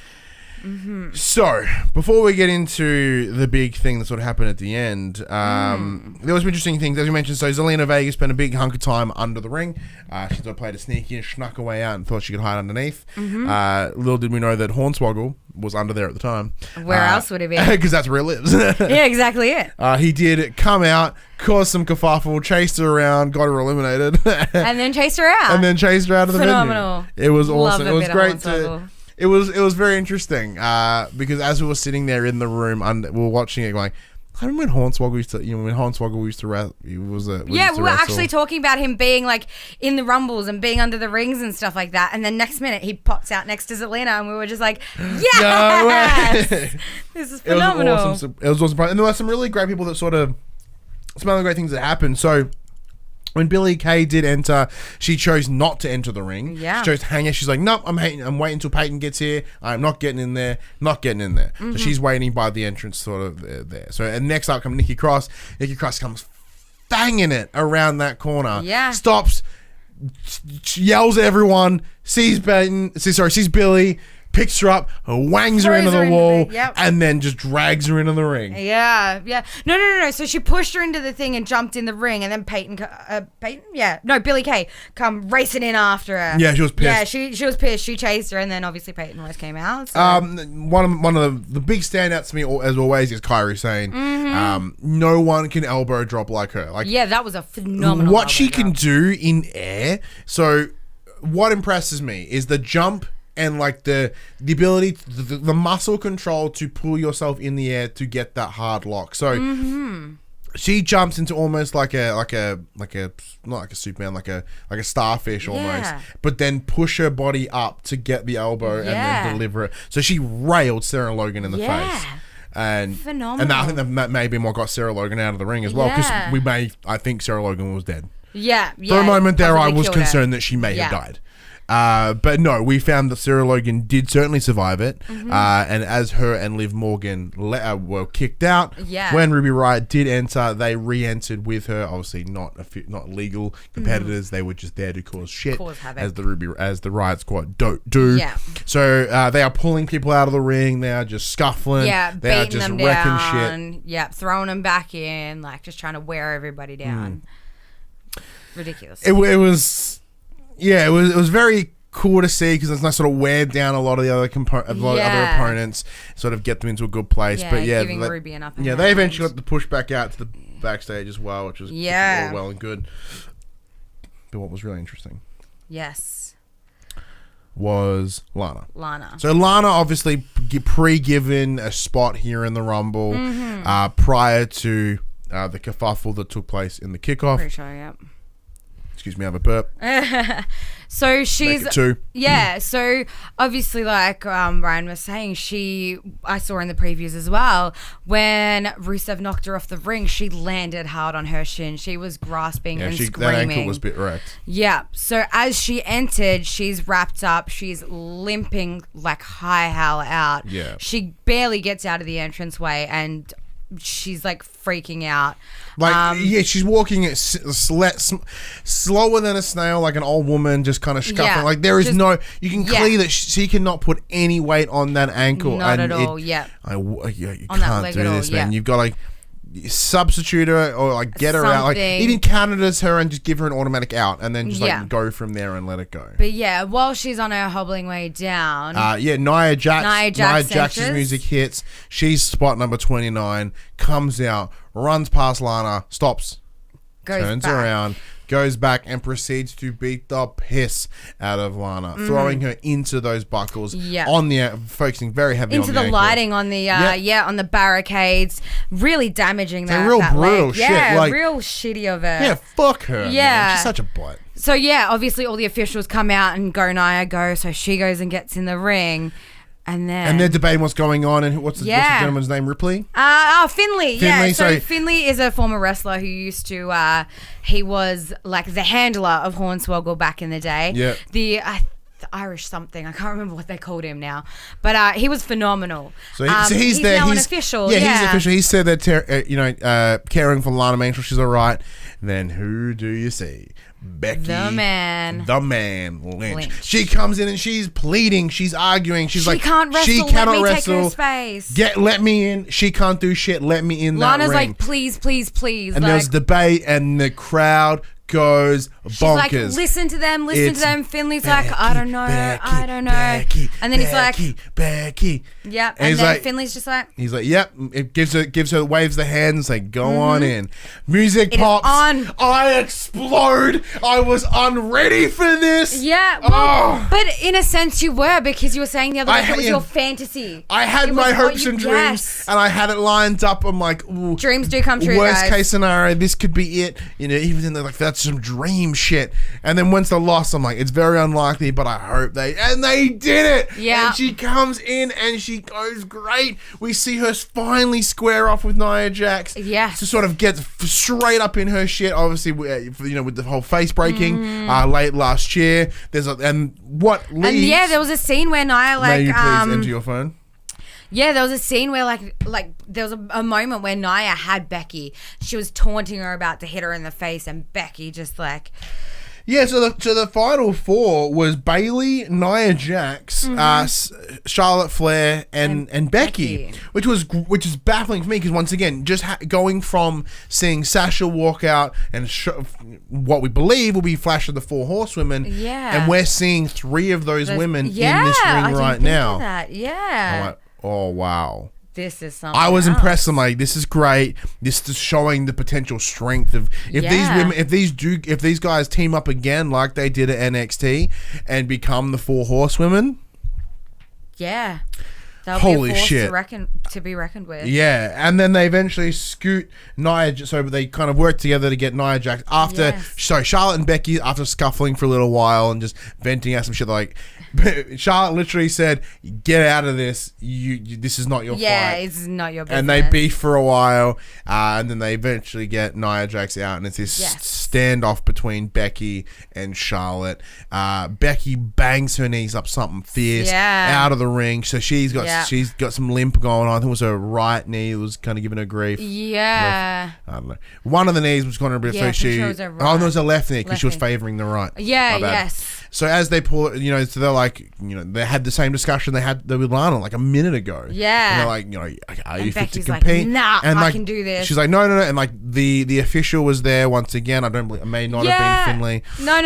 So, before we get into the big thing that sort of happened at the end, there was some interesting things, as you mentioned. So, Zelina Vega spent a big hunk of time under the ring. She sort of played a sneaky and snuck her way out and thought she could hide underneath. Little did we know that Hornswoggle was under there at the time. Where else would it be? Because that's where he lives. Yeah, exactly it. He did come out, caused some kerfuffle, chased her around, got her eliminated. And then chased her out. And then chased her out of the Phenomenal. venue. It was awesome. It was great to... It was very interesting because as we were sitting there in the room, we were watching it going, I remember when Hornswoggle used to, when Hornswoggle used to wrestle. We were actually talking about him being like in the rumbles and being under the rings and stuff like that. And then next minute he pops out next to Zelina and we were just like, yes! This is phenomenal. It was awesome. And there were some really great people that some other great things that happened. So, when Billie Kay did enter, she chose not to enter the ring. Yeah. She chose to hang out. She's like, nope, I'm waiting until Peyton gets here. I'm not getting in there. So she's waiting by the entrance sort of there. So and next up comes Nikki Cross. Nikki Cross comes banging it around that corner. Yeah. Stops, yells at everyone, sees Billie, picks her up, wangs her into the wall, and then just drags her into the ring. Yeah. No. So she pushed her into the thing and jumped in the ring, and then Billie Kay come racing in after her. Yeah, she was pissed. Yeah, she was pissed. She chased her, and then obviously Peyton Royce came out. So. One of the big standouts to me, as always, is Kairi saying, no one can elbow drop like her. That was a phenomenal. What she can do in air. So, what impresses me is the jump. And like the ability, the muscle control to pull yourself in the air to get that hard lock. So she jumps into almost like a not like a Superman, like a starfish almost, but then push her body up to get the elbow and then deliver it. So she railed Sarah Logan in the face. And phenomenal. And I think that may be what got Sarah Logan out of the ring as well, because I think Sarah Logan was dead. Yeah. For a moment there, I was concerned that she may have died. But no, we found that Sarah Logan did certainly survive it. And as her and Liv Morgan were kicked out, when Ruby Riott did enter, they re-entered with her. Obviously, not legal competitors. They were just there to cause shit, as the Riott Squad do. Yeah. So they are pulling people out of the ring. They are just scuffling. Yeah, they are just wrecking down, shit. Yeah, throwing them back in, like just trying to wear everybody down. Ridiculous. It was. Yeah, it was very cool to see because it's nice sort of wear down a lot of the other other opponents, sort of get them into a good place. Yeah, but giving Ruby an upper hand. They eventually got the push back out to the backstage as well, which was all well and good. But what was really interesting, was Lana. So Lana obviously pre-given a spot here in the Rumble prior to the kerfuffle that took place in the kickoff. Pretty sure, yep. Excuse me, I have a burp. So she's... Make it two. Yeah, so obviously like Ryan was saying, I saw in the previews as well, when Rusev knocked her off the ring, she landed hard on her shin. She was grasping and screaming. That ankle was a bit wrecked. Yeah, so as she entered, she's wrapped up, she's limping like high hell out. Yeah. She barely gets out of the entranceway and... she's like freaking out. She's walking at slower than a snail, like an old woman, just kind of scuffling. Yeah, like there is you can clear that she cannot put any weight on that ankle. Not at all. You can't do this, man. You've got to substitute her or like get her out, like even Canada's her and just give her an automatic out and then just like go from there and let it go. But while she's on her hobbling way down, Nia Jax's music hits. She's spot number 29, comes out, runs past Lana, stops, turns around, goes back and proceeds to beat the piss out of Lana, throwing her into those buckles on the focusing very heavy into on the the lighting on the on the barricades, really damaging that. Real that brutal leg. shit. Yeah, real shitty of her. Yeah, fuck her. Yeah, man. She's such a butt. So obviously all the officials come out and go Nia go. So she goes and gets in the ring. And they're debating what's going on and what's the gentleman's name? Ripley? Finley. Yeah, so Finley is a former wrestler who used to, he was like the handler of Hornswoggle back in the day. Yeah. I the Irish something. I can't remember what they called him now, but he was phenomenal. So, he's there. Now an official. Yeah, he's official. He said that caring for Lana, making sure she's all right. Then who do you see? Becky, the man, Lynch. She comes in and she's pleading, she's arguing, she can't wrestle. She cannot wrestle. Take her space. Let me in. She can't do shit. Let me in. Lana's that ring. like, please, please, please. And there's debate, and the crowd goes bonkers. She's like, listen to them. Finley's Becky, like, I don't know. Becky, and then he's like, Becky. Yep. And then like, Finley's just like, he's like, yep. It gives her, waves the hands, like, go on in. Music pops. On. I explode. I was unready for this. Yeah. Well, but in a sense, you were, because you were saying the other week it was your fantasy. I had my hopes and dreams, and I had it lined up. I'm like, ooh, dreams do come true. Worst case scenario, this could be it. Even then they're like, that's some dream shit. And then once the loss, I'm like, it's very unlikely, but I hope they did it. Yeah. And she comes in and she goes great. We see her finally square off with Nia Jax. Yes. To sort of get straight up in her shit. Obviously, with the whole face breaking late last year. And there was a scene where Nia May you please enter your phone? Yeah, there was a scene where like there was a moment where Nia had Becky. She was taunting her about to hit her in the face, and Becky just like... Yeah, so the final four was Bayley, Nia Jax, Charlotte Flair, and Becky, which is baffling for me, because once again, just going from seeing Sasha walk out and what we believe will be Flash of the Four Horsewomen, and we're seeing three of those women in this ring right now. I'm like, oh wow. This is something I was else. impressed. I'm like, this is great. This is showing the potential strength of if these guys team up again like they did at NXT and become the Four Horsewomen. Yeah. They'll Holy be a force shit. to be reckoned with. Yeah, and then they eventually scoot Nia, so they kind of work together to get Nia Jax after. Yes. Sorry, Charlotte and Becky, after scuffling for a little while and just venting out some shit, like Charlotte literally said, "Get out of this. This is not your fight." Yeah, it's not your business. And they beef for a while, and then they eventually get Nia Jax out, and it's this standoff between Becky and Charlotte. Becky bangs her knees up something fierce out of the ring, so she's got some limp going on. I think it was her right knee that was kind of giving her grief. Yeah. I don't know. One of the knees was kind of a bit. Yeah, so it was her right. no, it was her left knee because she was favoring the right. Yeah. Yes. So as they pull it, so they're like, they had the same discussion they had with Lana like a minute ago. Yeah. And they're like, are you fit to Becky's compete? Like, nah, and I can do this. She's like, no. And like the official was there once again. I don't believe, it may not have been Finley. No.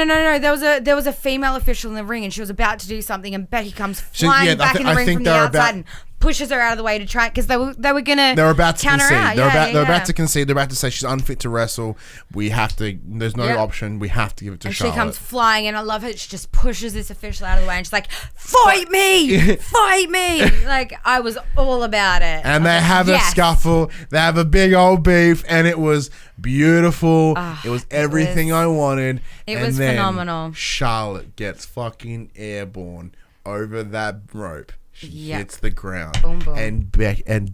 There was a female official in the ring, and she was about to do something, and Becky comes flying back in the ring from the outside and pushes her out of the way to try, because they were gonna. They're about to concede. They're about to concede. They're about to say she's unfit to wrestle. We have to. There's no option. We have to give it to Charlotte. She comes flying, and I love it. She just pushes this official out of the way, and she's like, "Fight me, fight me!" Like, I was all about it. And they have a scuffle. They have a big old beef, and it was beautiful. It was everything I wanted. It was phenomenal. Charlotte gets fucking airborne over that rope. She hits the ground. Boom, boom. And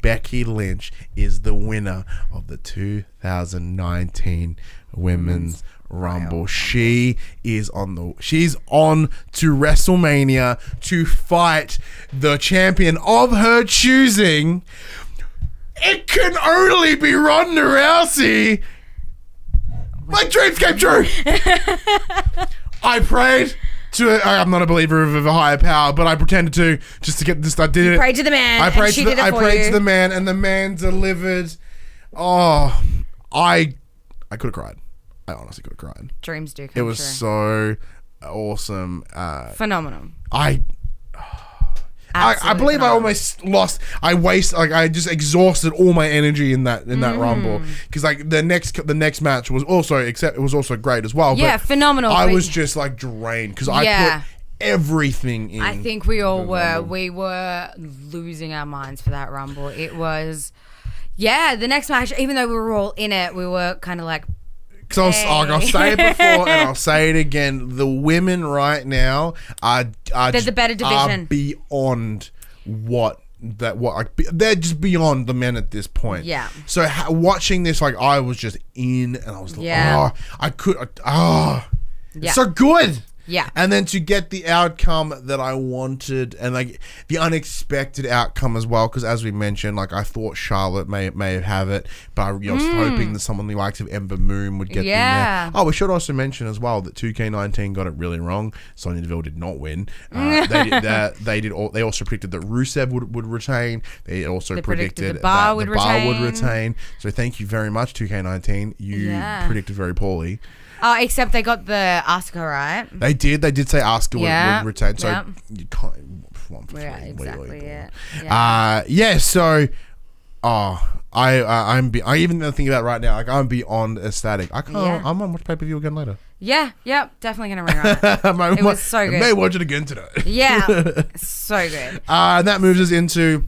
Becky Lynch is the winner of the 2019 Women's Rumble. She's on to WrestleMania to fight the champion of her choosing. It can only be Ronda Rousey. My dreams came true. I prayed. I'm not a believer of a higher power, but I pretended to just to get this. I did it. Prayed to the man. I prayed to the man, and the man delivered. Oh, I could have cried. I honestly could have cried. Dreams do come true. It was so awesome. Phenomenal. I believe phenomenal. I almost lost. I just exhausted all my energy in that Rumble, because like the next match was also great as well. Yeah, but phenomenal. I was just like drained because I put everything in. I think we all were. We were losing our minds for that Rumble. It was, the next match. Even though we were all in it, we were kind of like. Because I'll say it before and I'll say it again. The women right now are the better division. Are beyond they're just beyond the men at this point. Yeah. So watching this, like, I was just in, and I was like, it's so good. Yeah. And then to get the outcome that I wanted, and like the unexpected outcome as well, because as we mentioned, like I thought Charlotte may have it, but I was hoping that someone the likes of Ember Moon would get in there. Oh, we should also mention as well that 2K19 got it really wrong. Sonya Deville did not win. They also predicted that Rusev would retain. They also predicted the Bar that would the Bar would retain. So thank you very much, 2K19. You predicted very poorly. Oh, except they got the Asuka right. They did. They did say Asuka would retain. So you can't. One for three. Yeah, exactly. So, I'm even thinking about it right now. Like I'm beyond ecstatic. I can't. I'm gonna watch pay-per-view again later. Yeah. Definitely gonna rerun it. It was so good. I may watch it again today. Yeah. So good. And that moves us into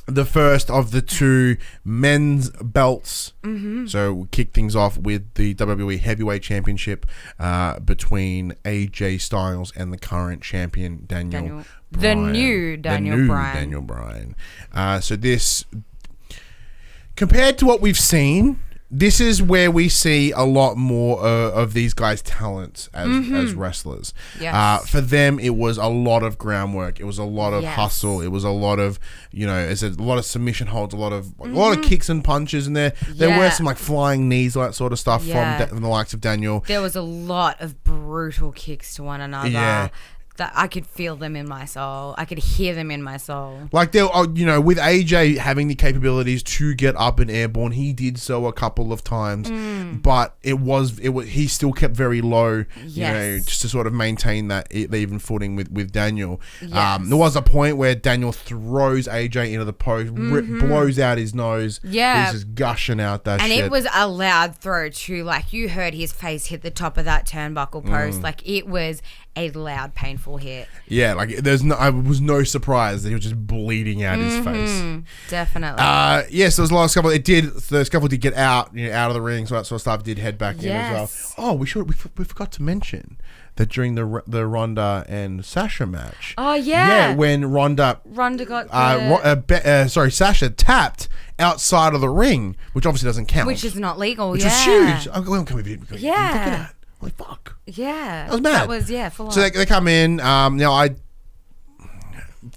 the first of the two men's belts. So we'll kick things off with the WWE Heavyweight Championship between AJ Styles and the current champion Daniel Bryan. The new Daniel Bryan. So this, compared to what we've seen, this is where we see a lot more of these guys' talents as wrestlers. Yes. For them, it was a lot of groundwork. It was a lot of hustle. It was a lot of, it's a lot of submission holds, a lot of kicks and punches in there. There were some like flying knees, all that sort of stuff from the likes of Daniel. There was a lot of brutal kicks to one another. Yeah. That I could feel them in my soul. I could hear them in my soul. Like with AJ having the capabilities to get up and airborne, he did so a couple of times, but it was he still kept very low, just to sort of maintain that even footing with Daniel. Yes. There was a point where Daniel throws AJ into the post, blows out his nose. Yeah, he's just gushing out that and shit. it was a loud throw too. Like you heard his face hit the top of that turnbuckle post. Like it was a loud, painful hit. Yeah, like I was no surprise that he was just bleeding out his face. Definitely. Yes, there was a lot of scuffle. The scuffle did get out of the ring, so that sort of stuff did head back in as well. Oh, we forgot to mention that during the Ronda and Sasha match. Oh yeah. Yeah, when Ronda got Sasha tapped outside of the ring, which obviously doesn't count, which is not legal. Which was huge. Look at Yeah. that. Like fuck. Yeah. That was mad. That was full on. So they come in.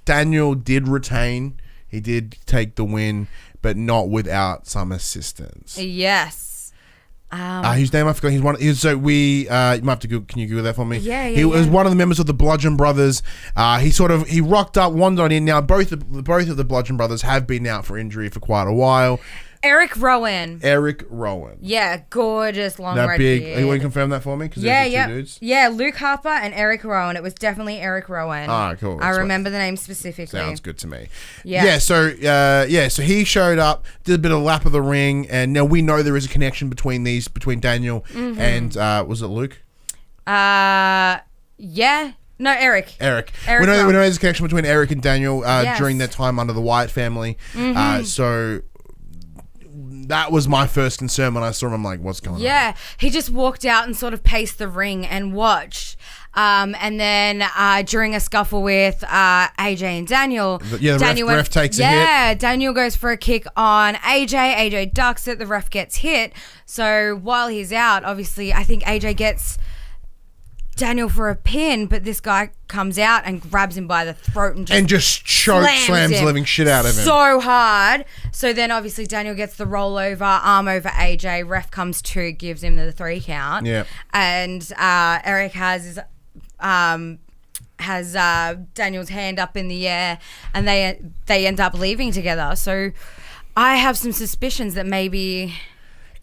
Daniel did retain. He did take the win, but not without some assistance. Yes. His name I forgot. He's one. You might have to Google. Can you Google that for me? Yeah. He was one of the members of the Bludgeon Brothers. He rocked up, wandered in. Now both of the Bludgeon Brothers have been out for injury for quite a while. Eric Rowan. Yeah, gorgeous long that red big. beard. You want to confirm that for me? Because two dudes. Yeah, Luke Harper and Eric Rowan. It was definitely Eric Rowan. Ah, cool. I remember the name specifically. Sounds good to me. Yeah. So he showed up, did a bit of lap of the ring, and now we know there is a connection between Daniel and was it Luke? Yeah. No, Eric. We know there's a connection between Eric and Daniel during their time under the Wyatt family. So that was my first concern when I saw him. I'm like, what's going on? Yeah, he just walked out and sort of paced the ring and watched. And then during a scuffle with AJ and Daniel, the ref takes a hit. Yeah, Daniel goes for a kick on AJ. AJ ducks it. The ref gets hit. So while he's out, obviously, I think AJ gets Daniel for a pin, but this guy comes out and grabs him by the throat and just slams the living shit out of him so hard. So then obviously Daniel gets the rollover, arm over AJ. Ref comes to, gives him the 3 count. Yeah, and Eric has Daniel's hand up in the air, and they end up leaving together. So I have some suspicions that maybe.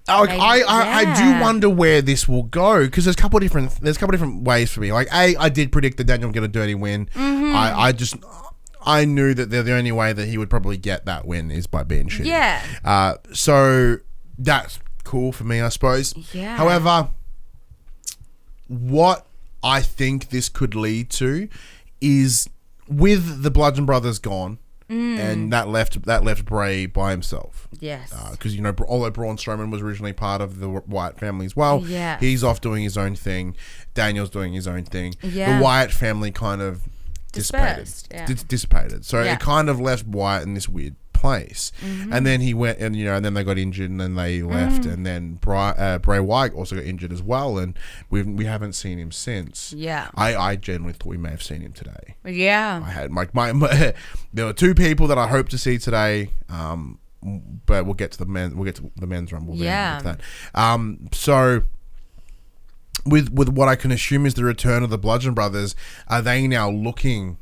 I do wonder where this will go, because there's a couple of different ways for me. Like I did predict that Daniel would get a dirty win. I knew that the only way that he would probably get that win is by being shitty. Yeah. So that's cool for me, I suppose. Yeah. However, what I think this could lead to is, with the Bludgeon Brothers gone, and that left Bray by himself. Yes. Because although Braun Strowman was originally part of the Wyatt family as well, he's off doing his own thing. Daniel's doing his own thing. Yeah. The Wyatt family kind of dissipated. So it kind of left Wyatt in this weird place. And then he went and and then they got injured and then they left, and then Bray Wyatt also got injured as well, and we haven't seen him since. I genuinely thought we may have seen him today. I had my there were two people that I hope to see today, but we'll get to the men's rumble. That. So with what I can assume is the return of the Bludgeon Brothers, are they now looking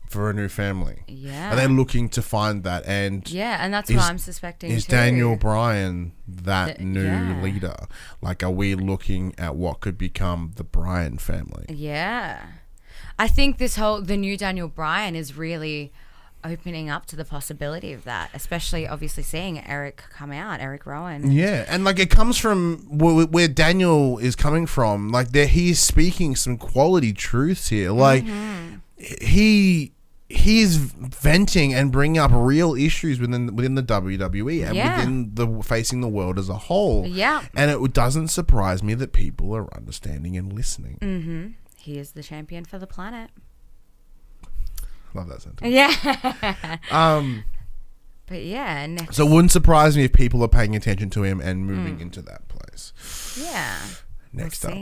for a new family? Are they looking to find that? And that's what I'm suspecting. Is Daniel Bryan that new leader? Like, are we looking at what could become the Bryan family? I think the new Daniel Bryan is really opening up to the possibility of that, especially obviously seeing Eric Rowan. And like, it comes from where Daniel is coming from. Like, he's speaking some quality truths here. Like, he's venting and bringing up real issues within the WWE and within facing the world as a whole. And it doesn't surprise me that people are understanding and listening. He is the champion for the planet. Love that sentence. But so it wouldn't surprise me if people are paying attention to him and moving into that place. Next up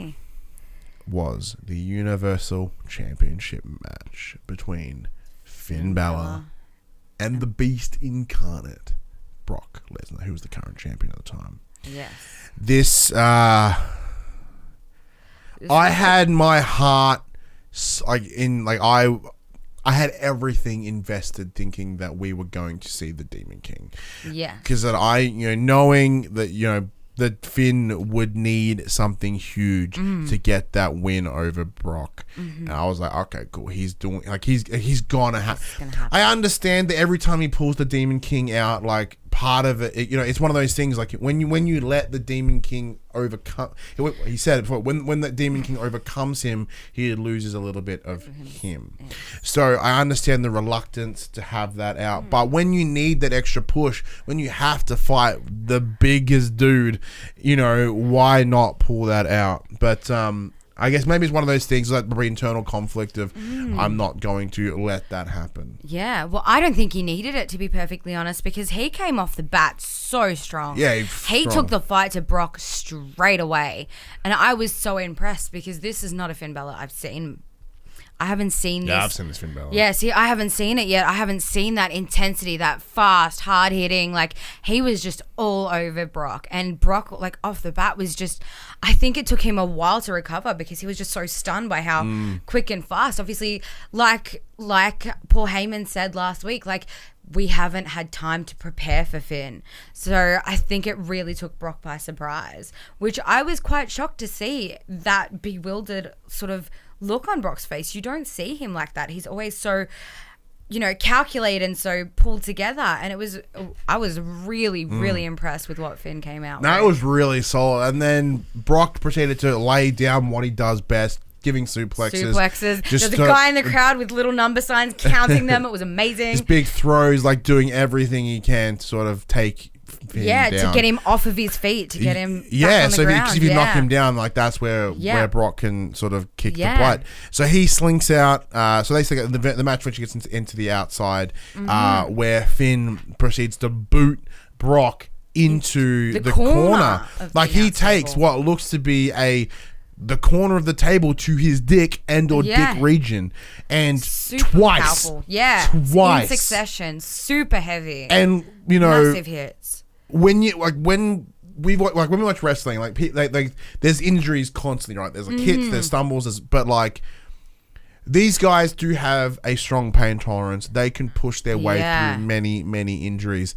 was the Universal Championship match between Finn Balor and the Beast Incarnate, Brock Lesnar, who was the current champion at the time. This I had my heart I had everything invested thinking that we were going to see the Demon King. Because knowing that, that Finn would need something huge to get that win over Brock. And I was like, okay, cool. He's doing, he's gonna happen. I understand that every time he pulls the Demon King out, like, part of it, it's one of those things, like, when you let the Demon King overcome, he said it before, when the Demon King overcomes him, he loses a little bit of him. So I understand the reluctance to have that out, but when you need that extra push, when you have to fight the biggest dude, why not pull that out? But I guess maybe it's one of those things, like the internal conflict of I'm not going to let that happen. Well, I don't think he needed it, to be perfectly honest, because he came off the bat so strong. He took the fight to Brock straight away, and I was so impressed because this is not a Finn Balor I've seen. I haven't seen this. I've seen this Finn Balor. I haven't seen it yet. I haven't seen that intensity, that fast, hard hitting. Like, he was just all over Brock. And Brock, like, off the bat was just, I think it took him a while to recover because he was just so stunned by how quick and fast. Obviously, like Paul Heyman said last week, like, we haven't had time to prepare for Finn. So I think it really took Brock by surprise, which I was quite shocked to see that bewildered sort of look on Brock's face. You don't see him like that. He's always so, calculated and so pulled together. And I was really, really impressed with what Finn came out with. It was really solid. And then Brock proceeded to lay down what he does best, giving suplexes. There's a guy in the crowd with little number signs counting them. It was amazing. His big throws, like doing everything he can to sort of take Finn down. To get him off of his feet, to get him back on the ground. If you knock him down, like, that's where Brock can sort of kick the butt. So he slinks out. So they still get the match, which gets into the outside, where Finn proceeds to boot Brock into the corner. Like, he takes what looks to be the corner of the table to his dick or dick region, and super twice, powerful. In succession, super heavy, and massive hits. When we watch wrestling, like there's injuries constantly, right? There's like hits, there's stumbles, but like, these guys do have a strong pain tolerance. They can push their way through many, many injuries.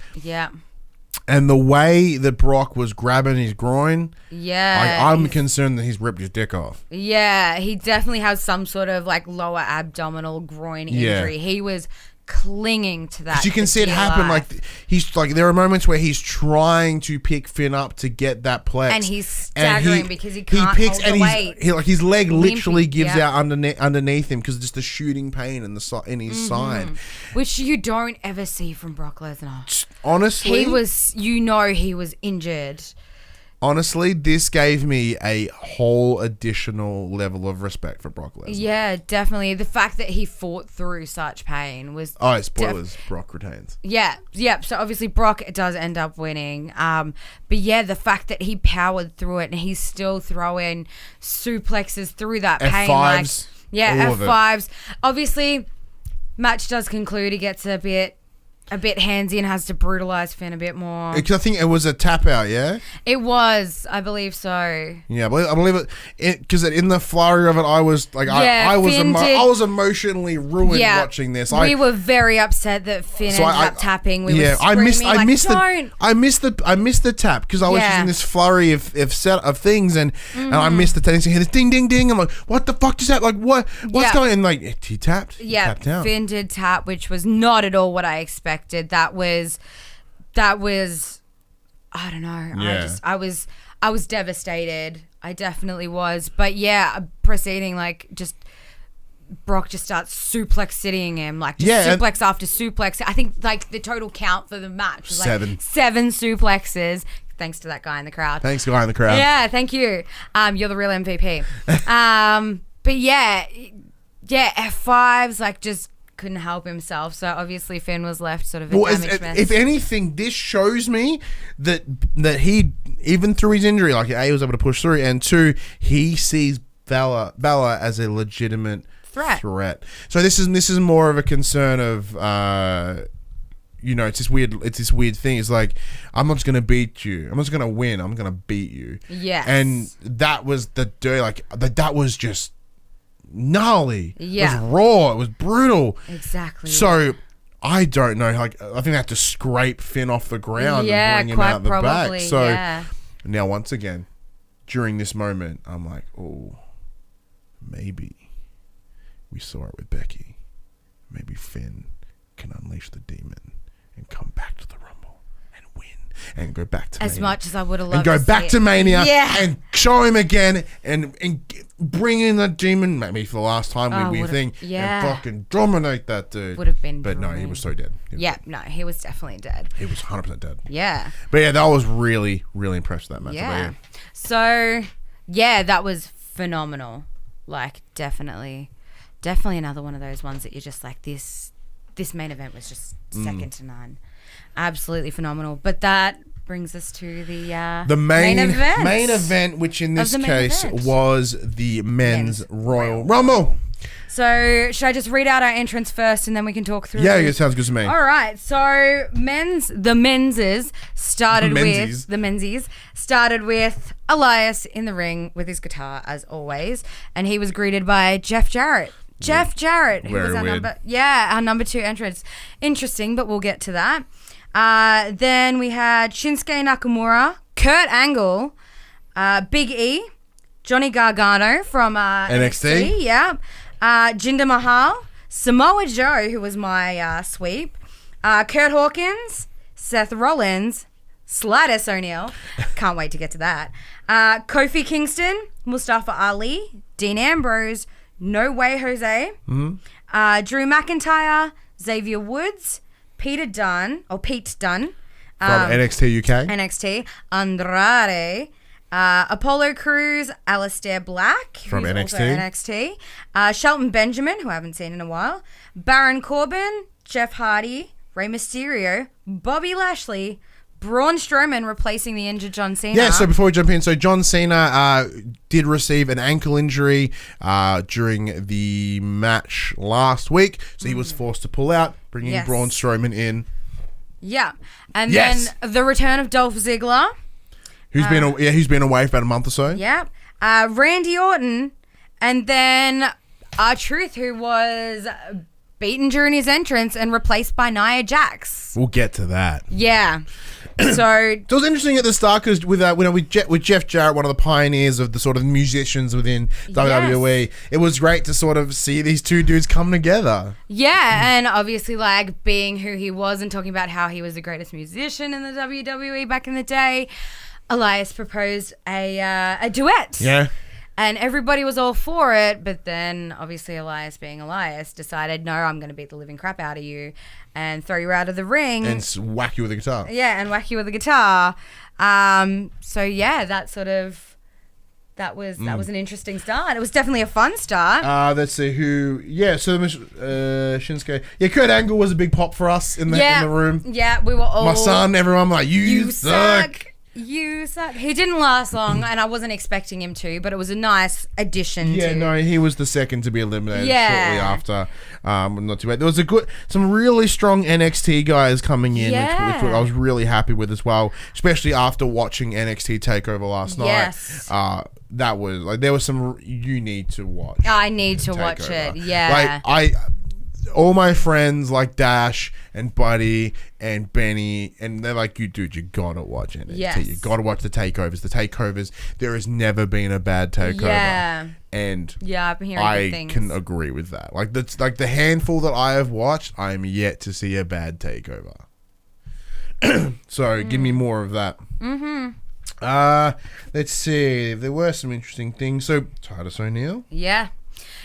And the way that Brock was grabbing his groin, I'm concerned that he's ripped his dick off. He definitely has some sort of like lower abdominal groin injury. He was clinging to that. You can see it happen. Like, he's like, there are moments where he's trying to pick Finn up to get that plex, and he's staggering because he can't hold the weight. His leg literally gives out underneath him because just the shooting pain in his side, which you don't ever see from Brock Lesnar. Honestly, he was injured. honestly, this gave me a whole additional level of respect for Brock Lesnar. Yeah, definitely. The fact that he fought through such pain was... Oh, spoilers. Brock retains. Yeah. So obviously Brock does end up winning. But yeah, the fact that he powered through it and he's still throwing suplexes through that pain. F5s. F5s. Obviously, match does conclude. He gets a bit handsy and has to brutalize Finn a bit more. Because I think it was a tap out, yeah? It was, I believe so. Yeah, I believe it. Because in the flurry of it, I was like, I was emotionally ruined watching this. We were very upset that Finn ended up tapping. We were screaming, I missed the tap because I was just in this flurry of things and I missed the tennis and hear this ding ding ding. I'm like, what the fuck is that? Like what's going on? And like he tapped. Yeah, tapped out. Finn did tap, which was not at all what I expected. That was I don't know. Yeah. I was devastated. I definitely was. But yeah, proceeding just Brock just starts suplex sitting him, suplex after suplex. I think the total count for the match was 7 suplexes. Thanks to that guy in the crowd. Thanks, guy in the crowd. Yeah, thank you. You're the real MVP. But yeah, F5s just couldn't help himself. So obviously Finn was left sort of a damaged mess. If anything, this shows me that he, even through his injury, A, he was able to push through, and 2, he sees Bella as a legitimate threat. So this is more of a concern of it's this weird thing. It's like, I'm not just gonna beat you. I'm not just gonna win. I'm gonna beat you. Yes. And that was the dirty. That was just gnarly. Yeah. It was raw. It was brutal. Exactly. So I don't know. I think they had to scrape Finn off the ground and bring him out the back. So now once again, during this moment, I'm like, oh, maybe we saw it with Becky. Maybe Finn can unleash the demon and come back to the Rumble and win and go back to as Mania. much as I would have loved and go back to Mania and show him again and bring in the demon maybe for the last time and fucking dominate that dude. Would have been but no, he was so dead. He was definitely dead. He was 100% dead. Yeah. But yeah, that was really, really impressed with that match. Yeah. So yeah, that was phenomenal. Definitely another one of those ones that you're just like, this main event was just second to none. Absolutely phenomenal. But that brings us to the main event. Main event, which in this case was the men's Royal Rumble. So should I just read out our entrance first and then we can talk through? Yeah, it sounds good to me. All right. So the men's started with Elias in the ring with his guitar as always, and he was greeted by Jeff Jarrett. Jeff Jarrett, who was our number 2 entrance. Interesting, but we'll get to that. Then we had Shinsuke Nakamura, Kurt Angle, Big E, Johnny Gargano from NXT. Yeah. Jinder Mahal, Samoa Joe, who was my sweep, Kurt Hawkins, Seth Rollins, Slides O'Neil, can't wait to get to that, Kofi Kingston, Mustafa Ali, Dean Ambrose, No Way Jose, Drew McIntyre, Xavier Woods, Pete Dunne from NXT UK, NXT, Andrade, Apollo Crews, Alistair Black from NXT, Shelton Benjamin, who I haven't seen in a while, Baron Corbin, Jeff Hardy, Rey Mysterio, Bobby Lashley, Braun Strowman replacing the injured John Cena. Yeah, so before we jump in, so John Cena did receive an ankle injury during the match last week, so he was forced to pull out, bringing Braun Strowman in. Yeah, and then the return of Dolph Ziggler, who's been away for about a month or so. Yeah, Randy Orton, and then R-Truth, who was beaten during his entrance and replaced by Nia Jax. We'll get to that. Yeah. So it was interesting at the start because with Jeff Jarrett, one of the pioneers of the sort of musicians within WWE, it was great to sort of see these two dudes come together. Yeah, and obviously being who he was and talking about how he was the greatest musician in the WWE back in the day, Elias proposed a duet. Yeah. And everybody was all for it, but then obviously Elias, being Elias, decided, no, I'm going to beat the living crap out of you and throw you out of the ring. And whack you with a guitar. Yeah, and whack you with a guitar. So yeah, that was an interesting start. It was definitely a fun start. Let's see who. Yeah, so Shinsuke. Yeah, Kurt Angle was a big pop for us in the room. Yeah, we were all. My son, everyone like, you suck. You suck. He didn't last long, and I wasn't expecting him to, but it was a nice addition. Yeah, no, he was the second to be eliminated shortly after. Not too bad. There was some really strong NXT guys coming in, which I was really happy with as well, especially after watching NXT TakeOver last night. Yes. That was like, there was some you need to watch. I need to watch it. Yeah. Like all my friends like Dash and Buddy and Benny, and they're like, you gotta watch it. Yes. You gotta watch the takeovers. There has never been a bad takeover. Yeah. And I've been hearing good things. I can agree with that. Like that's like the handful that I have watched, I am yet to see a bad takeover. So give me more of that. Let's see. There were some interesting things. So Titus O'Neil.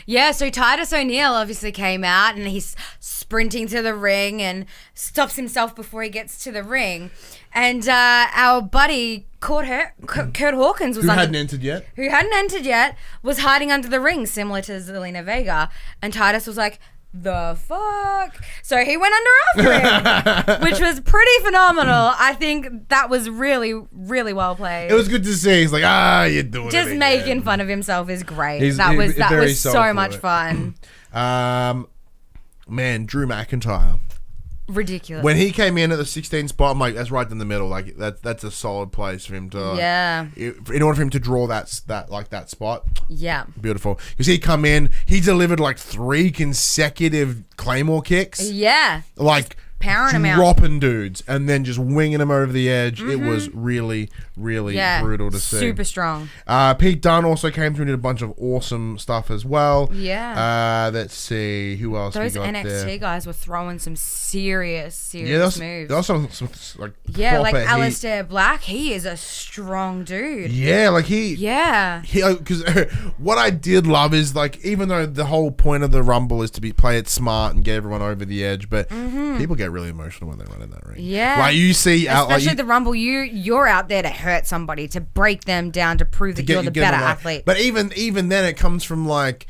Yeah, so Titus O'Neil obviously came out and he's sprinting to the ring and stops himself before he gets to the ring. And our buddy Kurt Hawkins who hadn't entered yet, was hiding under the ring, similar to Zelina Vega. And Titus was like, the fuck? So he went under after him, which was pretty phenomenal. I think that was really, really well played. It was good to see. He's like, you're doing just it making fun of himself is great. He's that was very so much fun. Man, Drew McIntyre. Ridiculous. When he came in at the 16 spot, I'm like, that's right in the middle. Like that's a solid place for him to. Yeah. In order for him to draw that spot. Yeah. Beautiful. Because he come in, he delivered like 3 consecutive Claymore kicks. Yeah. Like powering him out, dropping dudes, and then just winging them over the edge. It was really, really brutal to see. Super strong. Pete Dunne also came through and did a bunch of awesome stuff as well. Yeah. Let's see who else. Those we got NXT there. guys were throwing some serious moves. There was some like like Aleister Black. He is a strong dude. Yeah, like he. Yeah. Because what I did love is like, even though the whole point of the Rumble is to play it smart and get everyone over the edge, but people get really emotional when they run in that ring. Yeah. Like you see, especially the Rumble, you're out there to hurt somebody, to break them down, to prove that you're the better athlete. But even then, it comes from like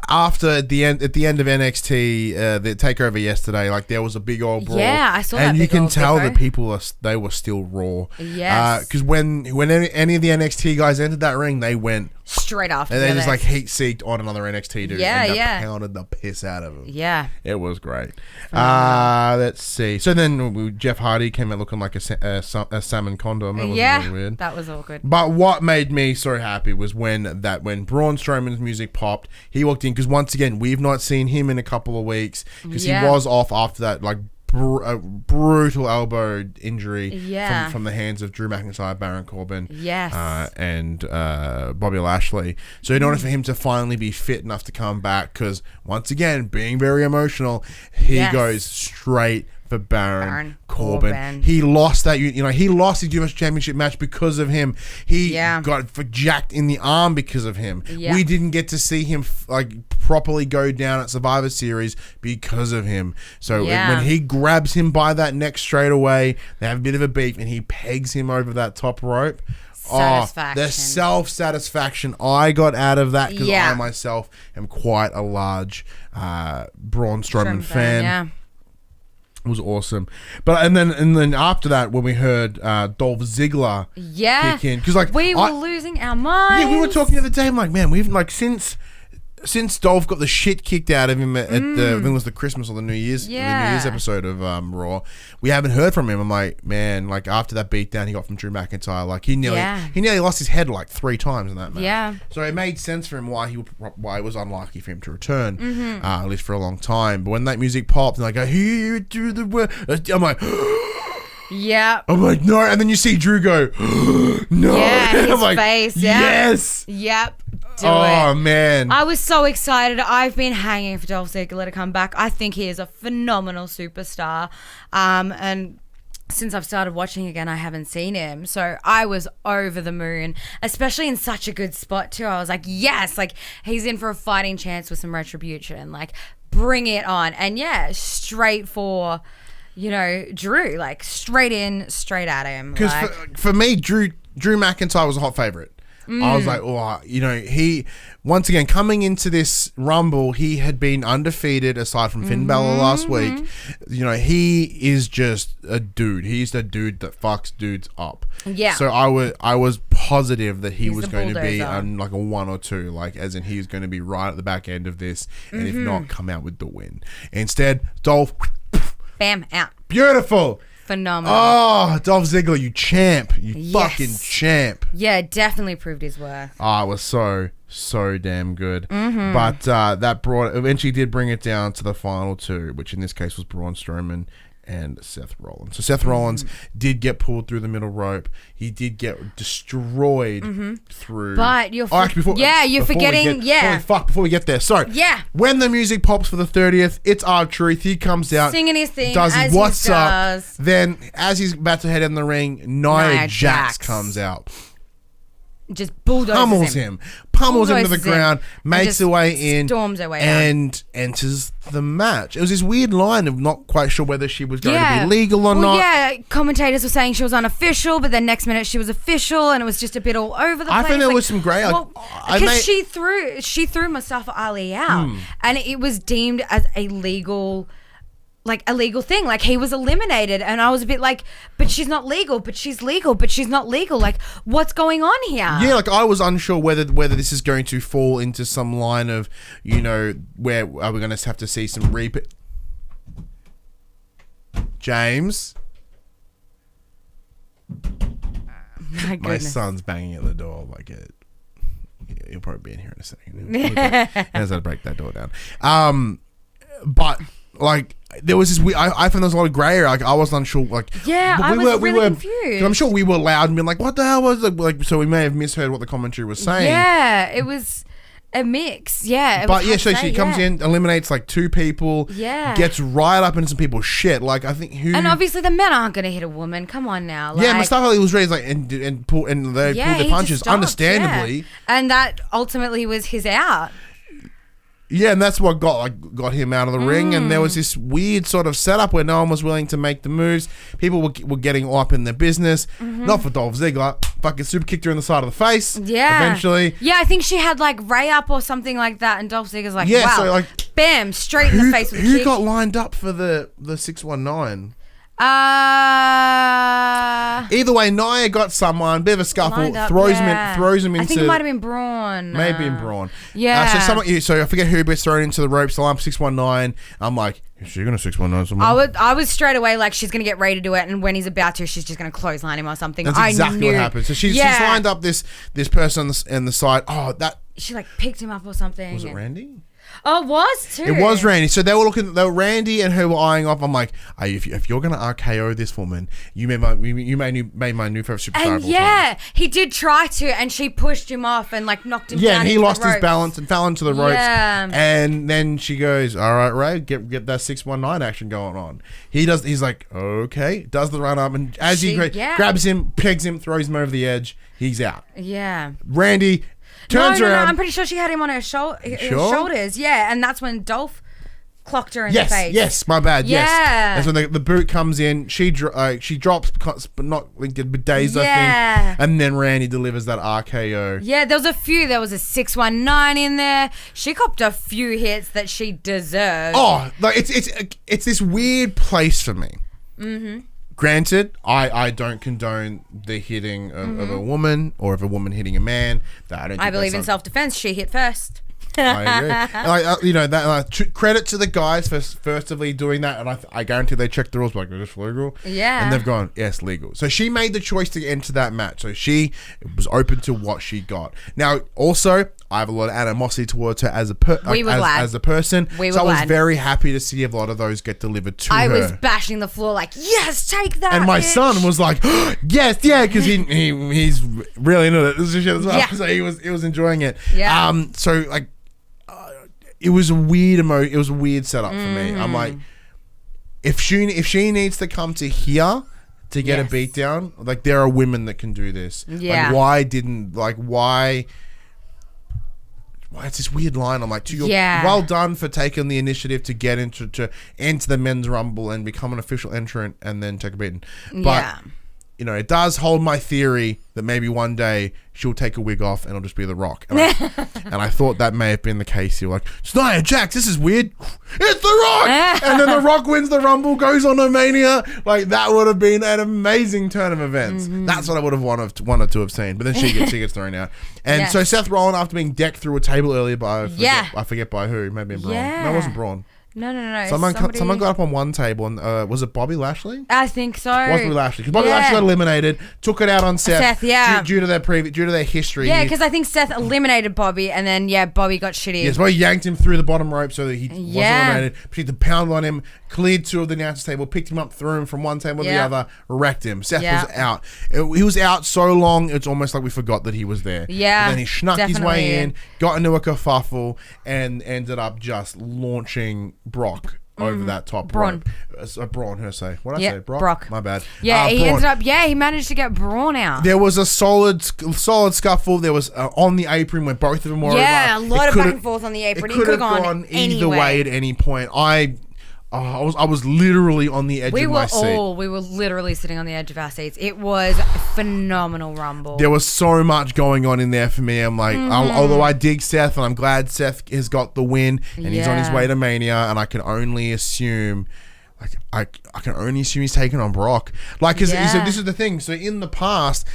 at the end of NXT, the takeover yesterday, like there was a big old brawl. Yeah, I saw that. And you can tell that people they were still raw. Yes. Because when any of the NXT guys entered that ring, they went straight off. And they just like heat seeked on another NXT dude. Yeah, pounded the piss out of him. Yeah. It was great. Let's see. So then Jeff Hardy came out looking like a salmon condom. That was really weird. That was awkward. But what made me so happy was when Braun Strowman's music popped, he walked in, because once again, we've not seen him in a couple of weeks, because he was off after that like brutal elbow injury from the hands of Drew McIntyre, Baron Corbin, and Bobby Lashley. So in order for him to finally be fit enough to come back, because once again, being very emotional, he goes straight for Baron Corbin. He lost that, he lost his US Championship match because of him. He got jacked in the arm because of him. We didn't get to see him properly go down at Survivor Series because of him. So when he grabs him by that neck straight away, they have a bit of a beef, and he pegs him over that top rope. The self-satisfaction I got out of that, because I myself am quite a large Braun Strowman fan. It was awesome. And then after that, when we heard Dolph Ziggler kick in, because we were losing our minds. Yeah, we were talking the other day. I'm like, man, we've since Dolph got the shit kicked out of him at I think it was the Christmas or the New Year's episode of Raw, we haven't heard from him. I'm like, man, like after that beatdown he got from Drew McIntyre, like he nearly lost his head like 3 times in that match. Yeah. So it made sense for him why it was unlikely for him to return, at least for a long time. But when that music popped, and like, here do the work, I'm like. Yeah. I'm like, no. And then you see Drew go, no. Yeah, his I'm like, face. Yes. Yep. Oh, man. I was so excited. I've been hanging for Dolph Ziggler to come back. I think he is a phenomenal superstar. And since I've started watching again, I haven't seen him. So I was over the moon, especially in such a good spot too. I was like, yes, like he's in for a fighting chance with some retribution. Like, bring it on. And yeah, straight for, you know, Drew. Like, straight in, straight at him. Because like, for me, Drew McIntyre was a hot favorite. I was like, oh, you know, he, once again, coming into this Rumble, he had been undefeated aside from Finn Balor last week. You know, he is just a dude. He's the dude that fucks dudes up. Yeah. So I was positive that he He's was the going to be bulldozer. like a 1 or 2, like as in he was going to be right at the back end of this, and if not, come out with the win. Instead, Dolph, bam, out. beautiful. Phenomenal. Oh, Dolph Ziggler, you champ. You Yes. fucking champ. Yeah, definitely proved his worth. Oh, it was so damn good. But that eventually did bring it down to the final 2, which in this case was Braun Strowman and Seth Rollins. So Seth Rollins did get pulled through the middle rope. He did get destroyed through. But you're before we get there. So when the music pops for the 30th, it's R-Truth. He comes out, singing his thing, does as what's he up. does. Then as he's about to head in the ring, Nia Jax Jax comes out. Just bulldozes Pummels him to the ground, makes her way in, storms her way and enters the match. It was this weird line of not quite sure whether she was going to be legal or not. Yeah, commentators were saying she was unofficial, but then next minute she was official, and it was just a bit all over the place. I think there was some grey. Because she threw Mustafa Ali out, and it was deemed as a legal thing. Like, he was eliminated, and I was a bit like, but she's not legal, but she's legal, but she's not legal. Like, what's going on here? Yeah, like I was unsure whether this is going to fall into some line of, you know, where are we going to have to see some repeat. James, my son's banging at the door like it. He'll probably be in here in a second. He has to break that door down. But like, there was this weird, I found there was a lot of grey area. Like, I wasn't unsure. Like, I was really confused. I'm sure we were loud and being like, "What the hell was it?" Like, so we may have misheard what the commentary was saying. Yeah, it was a mix. Yeah, So she comes in, eliminates like 2 people. Yeah, gets right up into some people's shit. Like, I think and obviously the men aren't going to hit a woman. Come on now. Like, Mustafa Ali was ready, like, and they pulled their punches, understandably. Yeah. And that ultimately was his out. Yeah, and that's what got him out of the ring. And there was this weird sort of setup where no one was willing to make the moves. People were getting all up in their business. Not for Dolph Ziggler. Fucking super kicked her in the side of the face. Yeah. Eventually. Yeah, I think she had like Ray up or something like that, and Dolph Ziggler's like, wow. So like, bam, straight in the face with a kick. Who got lined up for the 619? Either way, Nia got someone, bit of a scuffle, throws him into. I think it might have been Braun. Maybe in Braun. Yeah. So I forget who gets thrown into the ropes. So I'm 619. I'm like, is she gonna 619 someone? I was straight away like, she's gonna get ready to do it, and when he's about to, she's just gonna clothesline him or something. That's exactly what happened. So she's lined up this person on the side. Oh, that she like picked him up or something. Was it Randy? Oh, it was too. It was Randy. So they were Randy and her were eyeing off. I'm like, hey, if you're gonna RKO this woman, you made my new favorite superstar. And he did try to, and she pushed him off and like knocked him down. Yeah, and he lost his balance and fell into the ropes. Yeah. And then she goes, all right, Ray, get that 619 action going on. He's like, okay, does the run up, and as he grabs him, pegs him, throws him over the edge, he's out. Yeah. Randy turns around. No, I'm pretty sure she had him on her shoulders. Yeah, and that's when Dolph clocked her in the face. Yes, my bad. Yeah. Yes, that's when the boot comes in. She drops, but not like a bit dazed, I think. And then Randy delivers that RKO. Yeah, there was a few. There was a 619 in there. She copped a few hits that she deserved. Oh, like it's this weird place for me. Mm-hmm. Granted, I don't condone the hitting of a woman or of a woman hitting a man. I believe in self-defense. She hit first. I agree. Credit to the guys for firstly doing that, and I guarantee they checked the rules like, is this legal? Yeah. And they've gone, yes, legal. So she made the choice to enter that match. So she was open to what she got. Now, also, I have a lot of animosity towards her as a person. I was very happy to see a lot of those get delivered to her. I was bashing the floor like, yes, take that. And my son was like, yes, yeah, because he's really into it as well. Yeah. So he was enjoying it. Yeah. So like, it was a weird it was a weird setup for me. I'm like, if she needs to come to here, to get a beat down. Like, there are women that can do this. Yeah. Like, why it's this weird line. I'm like, well done for taking the initiative to get to enter the men's rumble and become an official entrant and then take a beating. But you know, it does hold my theory that maybe one day she'll take a wig off and it'll just be The Rock. And I thought that may have been the case. You're like, it's Nia Jax, this is weird. It's The Rock! And then The Rock wins the Rumble, goes on to Mania. Like, that would have been an amazing turn of events. That's what I would have wanted to have seen. But then she gets thrown out. And so Seth Rollins, after being decked through a table earlier by, I forget by who, maybe Braun. No, it wasn't Braun. No. Someone got up on one table and was it Bobby Lashley? I think so. It was Bobby Lashley because Bobby Lashley got eliminated, took it out on Seth, due to their history. Yeah, because I think Seth eliminated Bobby and then Bobby got shitty. Yes, Bobby yanked him through the bottom rope so that he wasn't eliminated. Proceeded to pound on him, cleared two of the announcer's table, picked him up, threw him from one table to the other, wrecked him. Seth was out. He was out so long, it's almost like we forgot that he was there. Yeah, and then he snuck his way in, got into a kerfuffle, and ended up just launching Brock over that top Braun. rope. Braun, her say. What did I say? Brock? My bad. Yeah, he managed to get Braun out. There was a solid scuffle. There was on the apron where both of them were over. Yeah, a lot of back and forth on the apron. It could have gone either way at any point. I was literally on the edge of my seat. We were literally sitting on the edge of our seats. It was a phenomenal Rumble. There was so much going on in there for me. I'm like, although I dig Seth and I'm glad Seth has got the win and he's on his way to Mania, and I can only assume, I can only assume he's taking on Brock. Like, because this is the thing. So in the past,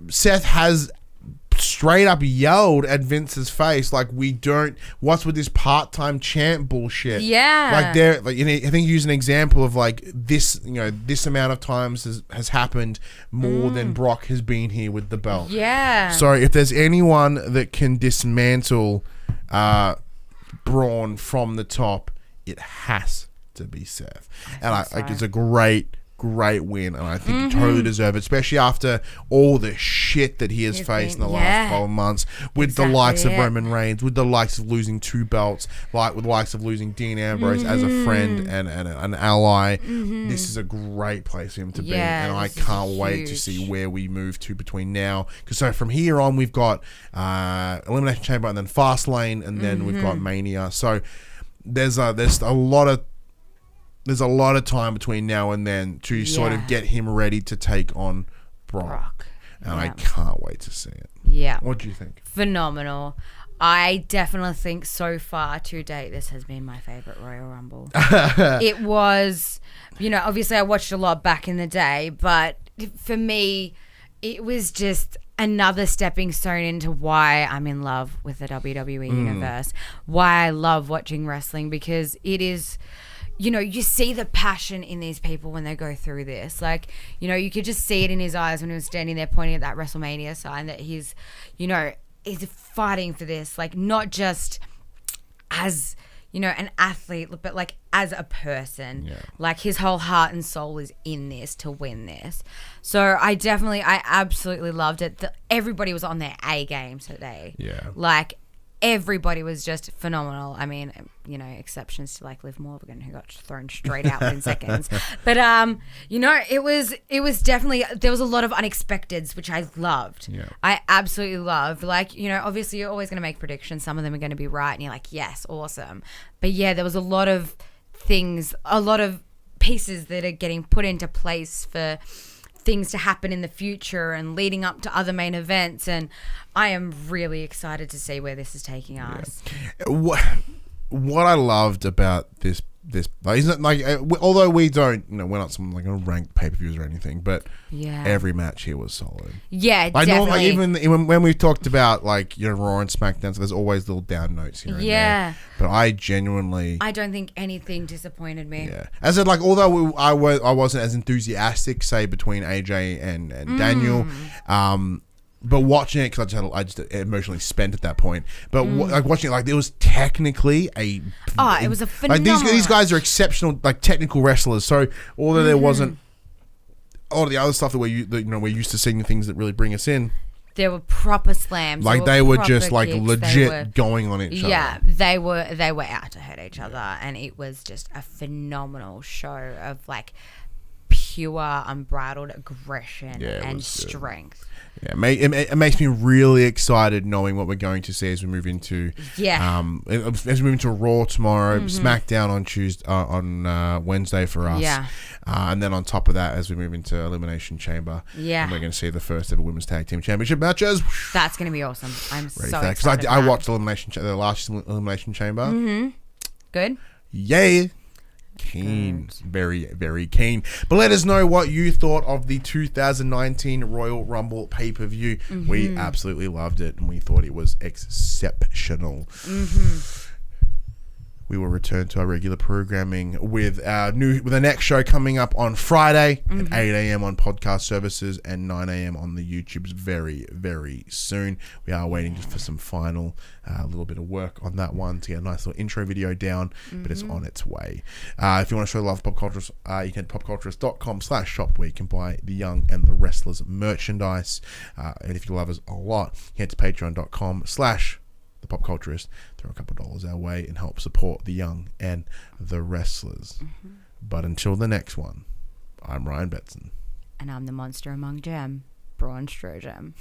Seth has straight up yelled at Vince's face, like, what's with this part-time champ bullshit? I think he used an example of like this, this amount of times has happened more than Brock has been here with the belt. So if there's anyone that can dismantle Braun from the top, it has to be Seth. It's a great win, and I think he totally deserved it, especially after all the shit that he has faced in the last 12 months with the likes of Roman Reigns, with the likes of losing 2 belts, with the likes of losing Dean Ambrose as a friend and an ally. This is a great place for him to be, and I can't wait to see where we move to between now, because so from here on we've got Elimination Chamber and then Fastlane, and then we've got Mania. So there's a lot of time between now and then to sort of get him ready to take on Brock. And I can't wait to see it. Yeah. What do you think? Phenomenal. I definitely think so far to date, this has been my favorite Royal Rumble. It was, obviously I watched a lot back in the day, but for me, it was just another stepping stone into why I'm in love with the WWE universe, why I love watching wrestling, because it is... you see the passion in these people when they go through this. Like, you could just see it in his eyes when he was standing there pointing at that WrestleMania sign that he's, he's fighting for this. Like, not just as, an athlete, but like as a person. Yeah. Like, his whole heart and soul is in this to win this. So I absolutely loved it. Everybody was on their A game today. Yeah. Like, everybody was just phenomenal. I mean, exceptions to like Liv Morgan, who got thrown straight out within seconds. But it was definitely, there was a lot of unexpecteds, which I loved. Yeah. I absolutely loved. Like, obviously you're always going to make predictions. Some of them are going to be right, and you're like, yes, awesome. But yeah, there was a lot of things, a lot of pieces that are getting put into place for things to happen in the future and leading up to other main events, and I am really excited to see where this is taking us. What I loved about this isn't like, although we don't, we're not some like a ranked pay-per-views or anything, but every match here was solid. Yeah, definitely. Even when we've talked about like Raw and SmackDown, so there's always little down notes here and there. But I don't think anything disappointed me. Yeah, as I said, like, although I wasn't as enthusiastic, say, between AJ and Daniel, but watching it, because I just emotionally spent at that point. But like watching it, like, it was technically it was a phenomenal. Like, these guys are exceptional, like, technical wrestlers. So although there wasn't all of the other stuff that we're used to seeing, the things that really bring us in, there were proper slams. Like, they were just like kicks. Legit going on each other. Yeah, they were out to hurt each other, and it was just a phenomenal show of like pure, unbridled aggression and strength. Yeah, it makes me really excited knowing what we're going to see as we move into as we move into Raw tomorrow, SmackDown on Tuesday, on Wednesday for us, and then on top of that, as we move into Elimination Chamber, and we're going to see the first ever Women's Tag Team Championship matches. That's going to be awesome. I'm so excited because I watched the last Elimination Chamber. Good. Yay. Keen. Very, very keen. But let us know what you thought of the 2019 Royal Rumble pay-per-view. We absolutely loved it, and we thought it was exceptional. We will return to our regular programming with the next show coming up on Friday at 8 a.m. on podcast services and 9 a.m. on the YouTubes very, very soon. We are waiting just for some final little bit of work on that one to get a nice little intro video down, but it's on its way. If you want to show love to Pop Culturist, you can head to popculturist.com/shop where you can buy the Young and the Wrestlers merchandise. And if you love us a lot, head to patreon.com/The Pop Culturist. Throw a couple dollars our way and help support the Young and the Wrestlers. But until the next one, I'm Ryan Betson. And I'm the monster among Jem, Braun Strowgem.